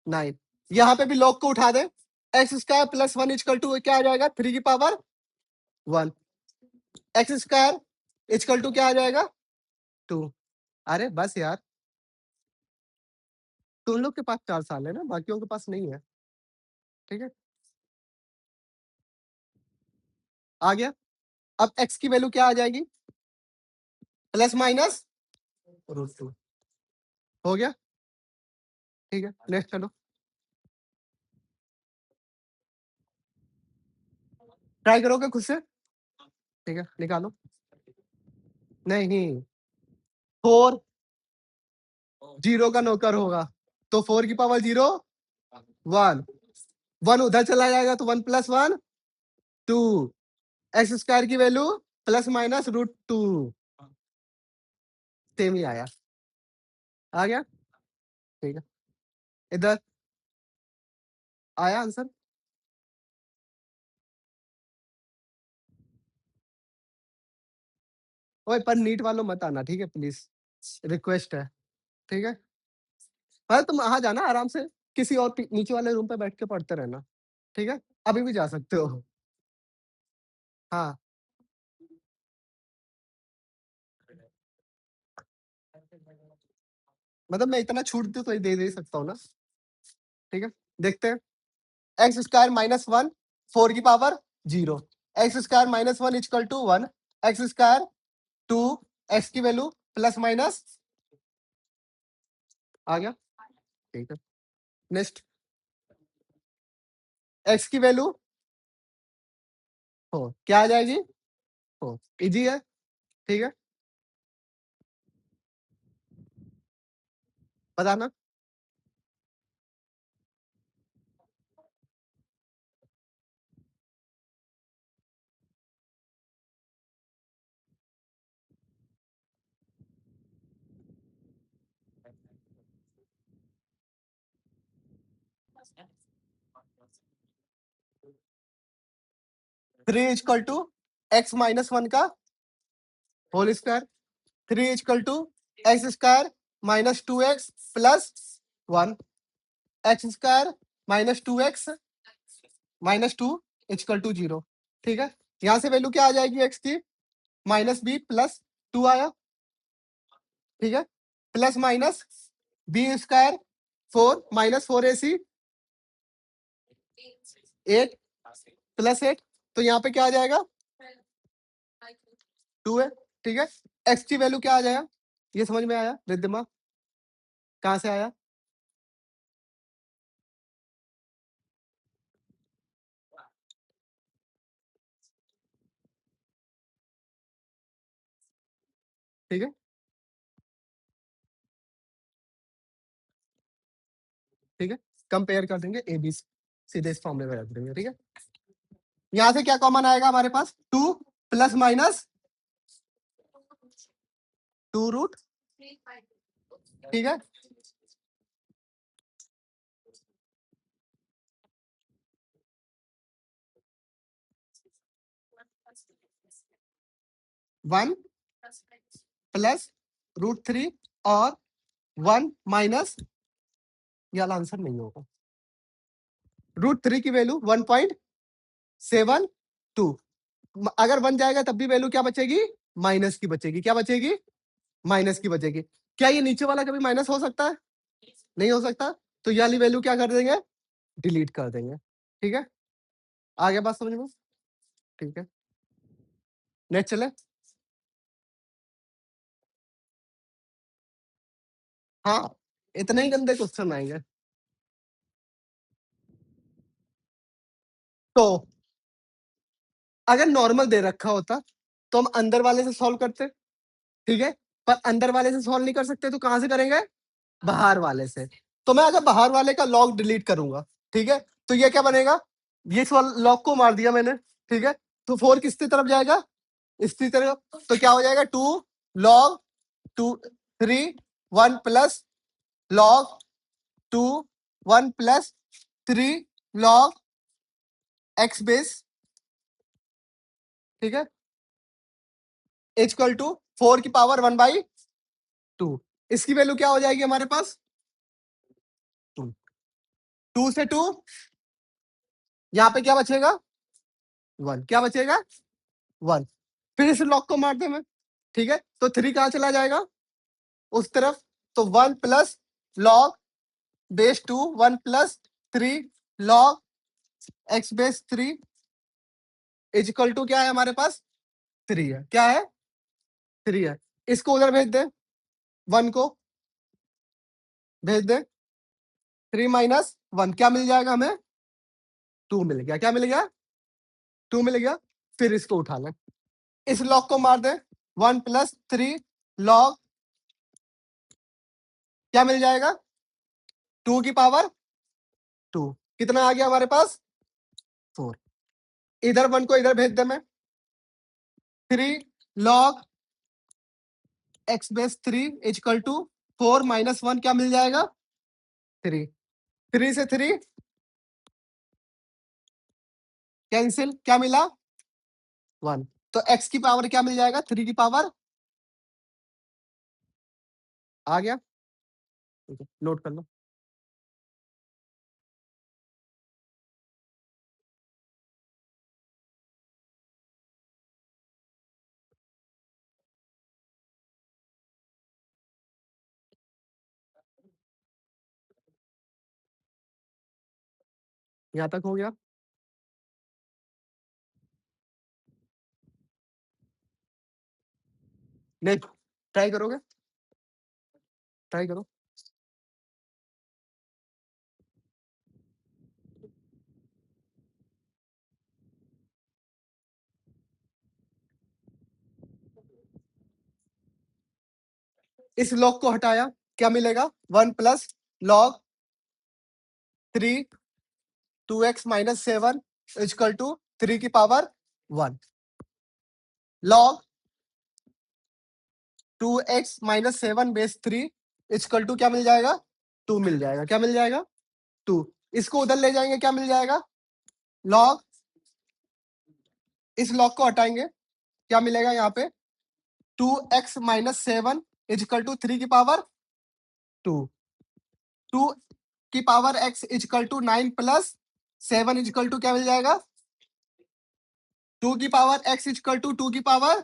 9। यहाँ पे भी लॉग को उठा दे। X square plus one equal to क्या आ जाएगा? 3 की power 1। X square equal to क्या आ जाएगा? 2। अरे बस यार, तुम लोग के पास 4 साल है ना, बाकियों के पास नहीं है, ठीक है। आ गया। अब एक्स की वैल्यू क्या आ जाएगी? Plus minus √2। हो गया, ठीक है। नेक्स्ट चलो, ट्राई करोगे खुद से? ठीक है, निकालो। नहीं, 4 जीरो का नौकर होगा, तो 4 की पावर 0 1। 1 उधर चला जाएगा तो 1 + 1 2। एक्स स्क्वायर की वैल्यू प्लस माइनस √2। सेम ही आया। आ गया, ठीक है। इधर आया आंसर। ओए पर नीट वालों मत आना, ठीक है, प्लीज, रिक्वेस्ट है, ठीक है। पर तुम आ जाना आराम से, किसी और नीचे वाले रूम पे बैठ के पढ़ते रहना, ठीक है। अभी भी जा सकते हो। हाँ, मतलब मैं इतना छूट दे तो दे सकता हूँ ना, ठीक है। देखते हैं। एक्स स्क्वायर माइनस 1 4 की power 0 X square minus 1 equal to 1 x square 2 X की वैल्यू प्लस माइनस आ गया। ठीक है नेक्स्ट एक्स की वैल्यू 4 क्या आ जाएगी 4 इजी है। ठीक है बताना 3 इक्वल टू एक्स माइनस 1 का whole square 3 equal to X square minus 2x plus 1 x square minus 2x minus 2 equal to 0। ठीक है यहां से वैल्यू क्या आ जाएगी एक्स की माइनस बी प्लस 2 आया। ठीक है plus minus B square 4 minus 4ac 8 plus 8 तो यहाँ पे क्या आ जाएगा 2 है। ठीक है एक्स की वैल्यू क्या आ जाएगा ये समझ में आया रिद्धिमा कहाँ से आया ठीक है ठीक है कंपेयर कर देंगे ए बी सीधे इस फॉर्मूले में रख देंगे। ठीक है यहाँ से क्या कॉमन आएगा हमारे पास 2 प्लस माइनस 2 रूट। ठीक है 1 प्लस √3 और 1 माइनस ये वाला आंसर नहीं होगा √3 की वैल्यू 1.72 अगर 1 जाएगा तब भी वैल्यू क्या बचेगी माइनस की बचेगी क्या बचेगी माइनस की बचेगी। क्या ये नीचे वाला कभी माइनस हो सकता है नहीं हो सकता तो ये वाली वैल्यू क्या कर देंगे डिलीट कर देंगे। ठीक है आगे बात समझ में ठीक है नेक्स्ट चले हाँ इतने ही गंदे क्वेश्चन आएंगे तो अगर नॉर्मल दे रखा होता तो हम अंदर वाले से सॉल्व करते। ठीक है पर अंदर वाले से सॉल्व नहीं कर सकते तो कहां से करेंगे बाहर वाले से। तो मैं अगर बाहर वाले का लॉग डिलीट करूंगा ठीक है तो ये क्या बनेगा ये लॉग को मार दिया मैंने। ठीक है तो 4 किसकी तरफ जाएगा इसकी तरफ तो क्या हो जाएगा 2 log 2 3 1 plus log 2 1 plus 3 log X base. ठीक है इक्वल टू 4 की पावर 1/2 इसकी वैल्यू क्या हो जाएगी हमारे पास 2 2 से 2 यहाँ पे क्या बचेगा 1 क्या बचेगा 1 फिर इस लॉग को मार दे मैं। ठीक है तो 3 कहां चला जाएगा उस तरफ तो 1 plus log base 2 1 plus 3 log X base 3 equal to क्या है हमारे पास 3 है क्या है 3 है। इसको उधर भेज दे 1 को भेज दे 3 माइनस 1 क्या मिल जाएगा हमें 2 मिल गया क्या मिल गया 2 मिल गया। फिर इसको उठा ले इस लॉग को मार दे 1 प्लस 3 लॉग क्या मिल जाएगा 2 की पावर 2 कितना आ गया हमारे पास 4 इधर 1 को इधर भेज दे मैं 3 log X base 3 equal to 4 minus 1 क्या मिल जाएगा 3 3 से 3 कैंसिल क्या मिला 1 तो एक्स की पावर क्या मिल जाएगा 3 की पावर आ गया। ठीक है नोट कर लो यहाँ तक हो गया। नेक्स्ट ट्राई करोगे? ट्राई करो। इस log को हटाया, क्या मिलेगा? 1 plus log 3 2x minus 7 equal to 3 की power 1। log 2x minus 7 base 3 equal to क्या मिल जाएगा? 2 मिल जाएगा। क्या मिल जाएगा? 2। इसको उधर ले जाएंगे, क्या मिल जाएगा? log, इस log को हटाएंगे, क्या मिलेगा यहाँ पे? 2x माइनस 7 इक्वल टू 3 की पावर 2। 2 की power x equal to 9 plus 7 equal to क्या मिल जाएगा? 2 की पावर x इक्वल टू 2 की पावर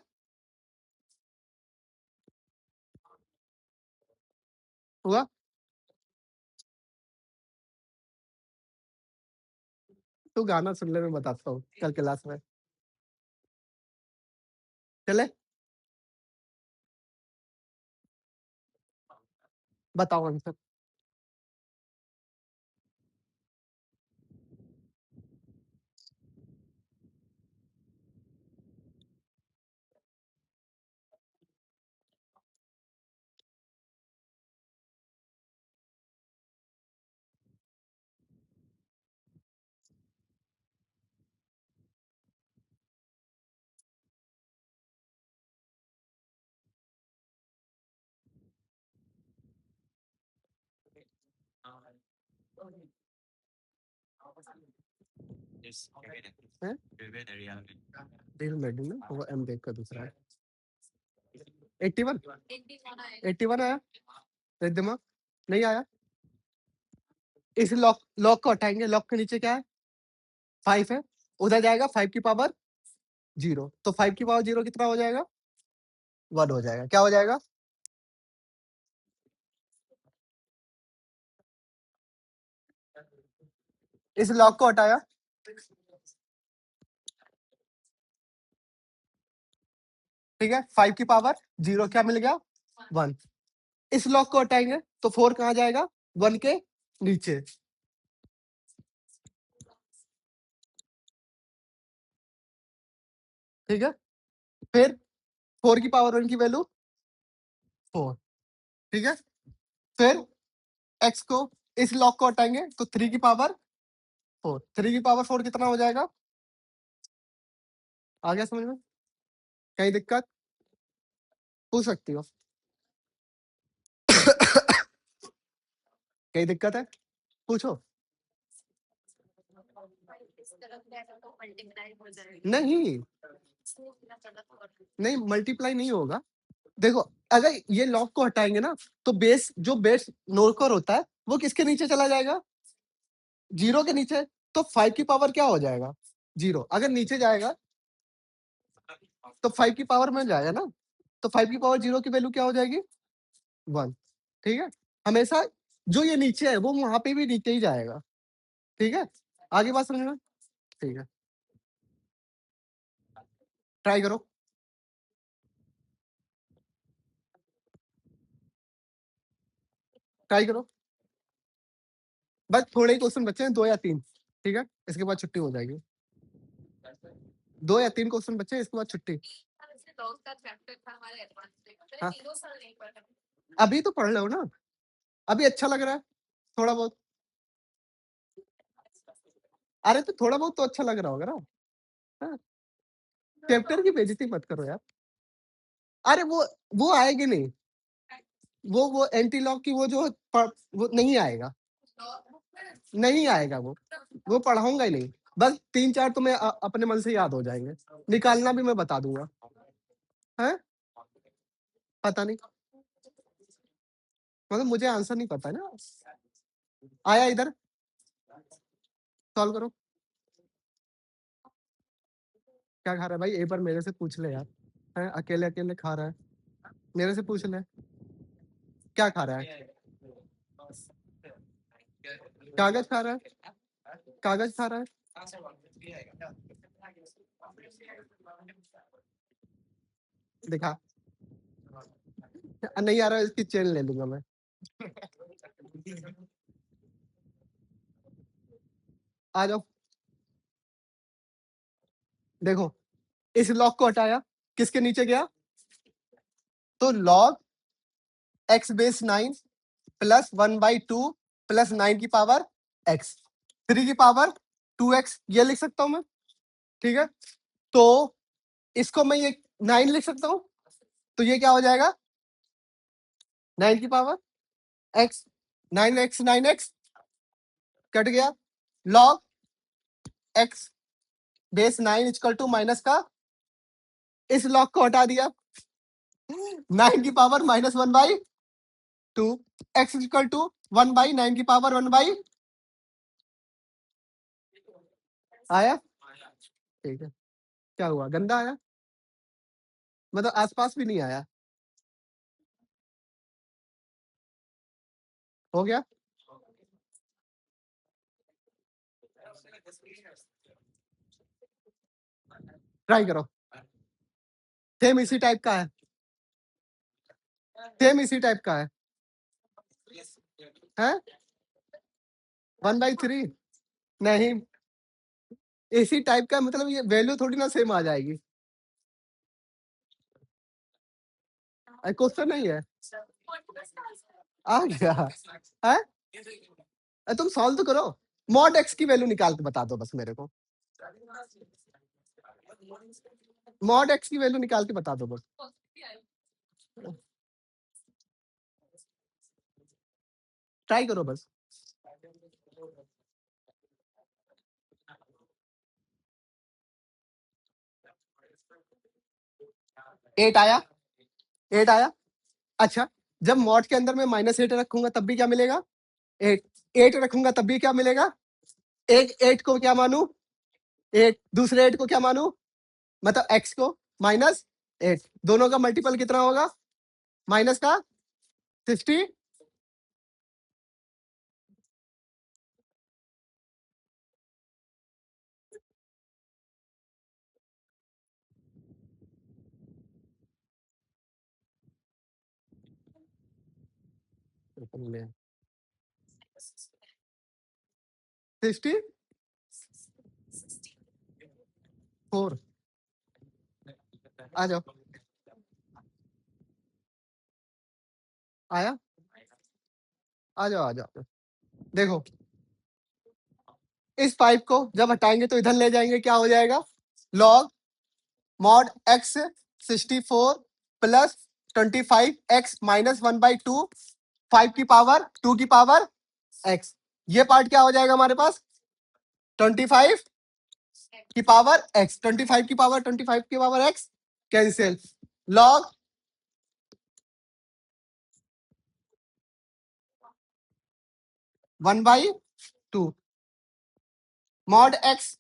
हुआ। तो गाना सुन ले, मैं बताता हूँ कल क्लास में। चले बताओ आंसर। हैं? रियल मेडिन में वो एम देख का दूसरा है। 81 81 आया तेरे दिमाग नहीं आया? इस लॉक को हटाएंगे, लॉक के नीचे क्या है? 5 है, उधर जाएगा 5 की पावर 0, तो 5 की पावर 0 कितना हो जाएगा? 1 हो जाएगा। क्या हो जाएगा? इस लॉक को हटाया, ठीक है, 5 की पावर 0 क्या मिल गया? 1। इस लॉक को हटाएंगे तो 4 कहाँ जाएगा? 1 के नीचे, ठीक है। फिर 4 की पावर 1 की वैल्यू 4, ठीक है। फिर x को, इस लॉक को हटाएंगे तो 3 की पावर 4, 3 की पावर 4 कितना हो जाएगा? आ गया समझ में? कहीं दिक्कत पूछ सकती हो। कहीं दिक्कत है पूछो। नहीं नहीं, मल्टीप्लाई नहीं होगा। देखो, अगर ये लॉक को हटाएंगे ना तो बेस, जो बेस नोकर होता है वो किसके नीचे चला जाएगा? 0 के नीचे। तो 5 की पावर क्या हो जाएगा? 0। अगर नीचे जाएगा तो 5 की पावर में जाएगा ना, तो 5 की पावर 0 की वैल्यू क्या हो जाएगी? 1, ठीक है। हमेशा जो ये नीचे है वो वहां पे भी नीचे ही जाएगा, ठीक है। आगे बात समझना, ठीक है। ट्राई करो। ट्राई करो। बस थोड़े ही क्वेश्चन बचे हैं, 2 या 3, ठीक है, इसके बाद छुट्टी हो जाएगी। 2 या 3 क्वेश्चन बचे हैं, इसके बाद छुट्टी। हाँ। अभी तो पढ़ लो ना, अभी अच्छा लग रहा है थोड़ा बहुत। अरे तो थोड़ा बहुत तो अच्छा लग रहा होगा ना। हाँ, चैप्टर की बेइज्जती मत करो यार। अरे वो आएगी नहीं, वो एंटी लॉग की वो जो वो नहीं आएगा, नहीं आएगा वो पढ़ाऊंगा ही नहीं। बस 3-4 तुम्हें अपने मन से याद हो जाएंगे, निकालना भी मैं बता दूंगा। है पता नहीं, मतलब मुझे आंसर नहीं पता ना। आया इधर, सॉल्व करो। क्या खा रहा है भाई? एक बार मेरे से पूछ ले यार। है अकेले अकेले खा रहा है, मेरे से पूछ ले क्या खा रहा है। कागज खा रहा है। कागज खा रहा है। दिखा। नहीं आ रहा है, इसकी चेन ले लूंगा मैं। आ जाओ। देखो, इस लॉग को हटाया, किसके नीचे गया? तो log X base 9 plus 1/2 plus 9 की पावर एक्स, 3 की पावर 2x, ये लिख सकता हूं मैं, ठीक है। तो इसको मैं ये 9 लिख सकता हूं, तो ये क्या हो जाएगा? 9 की power x, 9x 9x cut गया, log x base 9 equal to minus का, इस लॉग को हटा दिया, 9 की पावर -1/2, x इक्वल टू 1/9 की पावर 1/, आया? ठीक है। क्या हुआ, गंदा आया? मतलब आसपास भी नहीं आया। हो गया। ट्राई करो, सेम इसी टाइप का है, सेम इसी टाइप का है, है 1/3 नहीं, इसी टाइप का, मतलब ये वैल्यू थोड़ी ना सेम आ जाएगी। क्वेश्चन नहीं है, आ गया है। तुम सॉल्व तो करो, मॉड एक्स की वैल्यू निकाल के बता दो बस मेरे को, मॉड एक्स की वैल्यू निकाल के बता दो बस। ट्राई करो बस। एट आया, 8 आया। अच्छा, जब मॉड के अंदर मैं -8 रखूंगा तब भी क्या मिलेगा? 8, 8 रखूंगा तब भी क्या मिलेगा? एक 8 को क्या मानू? 8, दूसरे 8 को क्या मानू? मतलब x को -8, दोनों का मल्टीपल कितना होगा? माइनस का 60, सिक्सटी 4। आ जाओ, आया? आ जाओ, आ जाओ। देखो, इस 5 को जब हटाएंगे तो इधर ले जाएंगे, क्या हो जाएगा? Log mod x 64 plus 25 x -1/2, 5 की पावर 2 की पावर x, ये पार्ट क्या हो जाएगा हमारे पास? 25 की पावर x, 25 की पावर 25 की power x cancel, log 1/2 mod x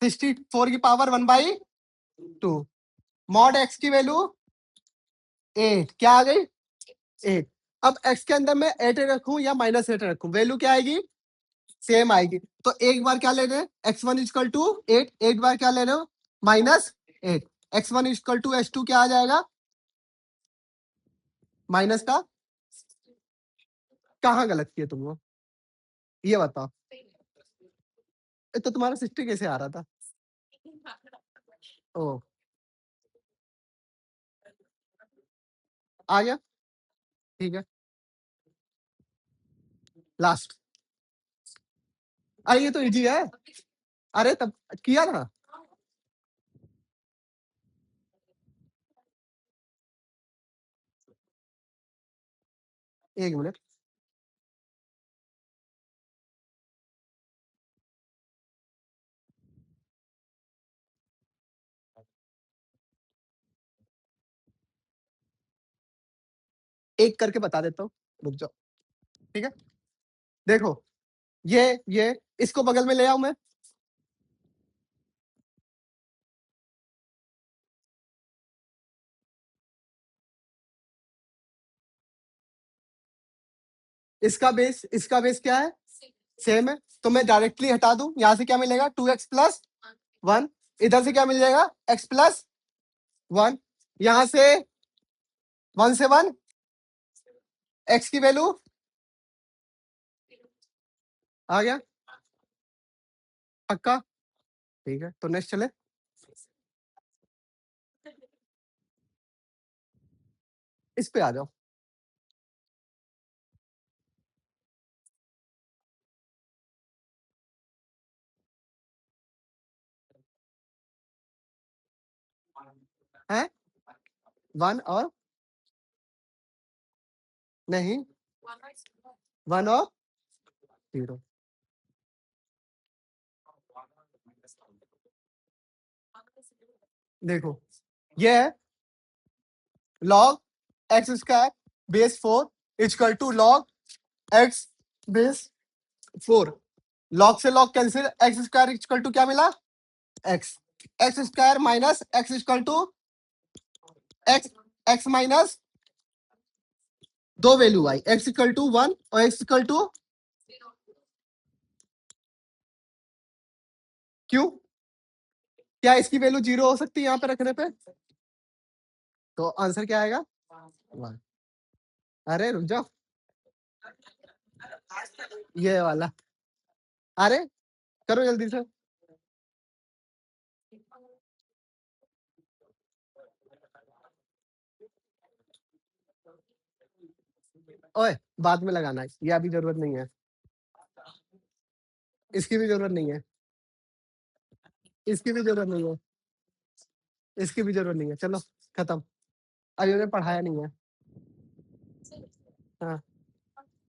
64 की पावर 1/2, मॉड x की वैल्यू 8, क्या आ गई? 8। अब x के अंदर मैं 8 रखूं या -8 रखूं, वैल्यू क्या आएगी? सेम आएगी। तो एक बार क्या ले रहे हैं? x1 इक्वल टू 8, एक बार क्या ले रहे हो? -8, x1 इक्वल टू h2 क्या आ जाएगा? माइनस का, कहाँ गलत किए तुम वो, ये बताओ। तो तुम्हारा 60 कैसे आ रहा था? ओ, आ गया, ठीक है। लास्ट, अरे ये तो इजी है, अरे तब किया ना। एक मिनट, एक करके बता देता हूँ, रुक जाओ, ठीक है। देखो, ये इसको बगल में ले आऊं मैं, इसका बेस क्या है? सेम है, तो मैं डायरेक्टली हटा दूं, यहां से क्या मिलेगा 2x प्लस 1, इधर से क्या मिल जाएगा x प्लस 1, यहां से 1 से 1 x की वैल्यू आ गया, पक्का? ठीक है, तो नेक्स्ट चले। इस पे आ जाओ। है 1 और नहीं 1 और 0। देखो ये है log x square base 4 equal to log x बेस 4। log से log cancel, x square equal to क्या मिला x, x square minus x equal to x, x minus दो वैल्यू आई, x इक्वल टू 1 और x इक्वल टू क्यों, क्या इसकी वैल्यू 0 हो सकती है यहाँ पे रखने पे? तो आंसर क्या आएगा 1। अरे रुक जाओ, ये वाला, अरे करो जल्दी से। ओए बाद में लगाना है, ये अभी जरूरत नहीं है, इसकी भी जरूरत नहीं है, इसकी भी जरूरत नहीं है, इसकी भी जरूरत नहीं है, चलो खत्म, अभी उन्हें पढ़ाया नहीं है। हाँ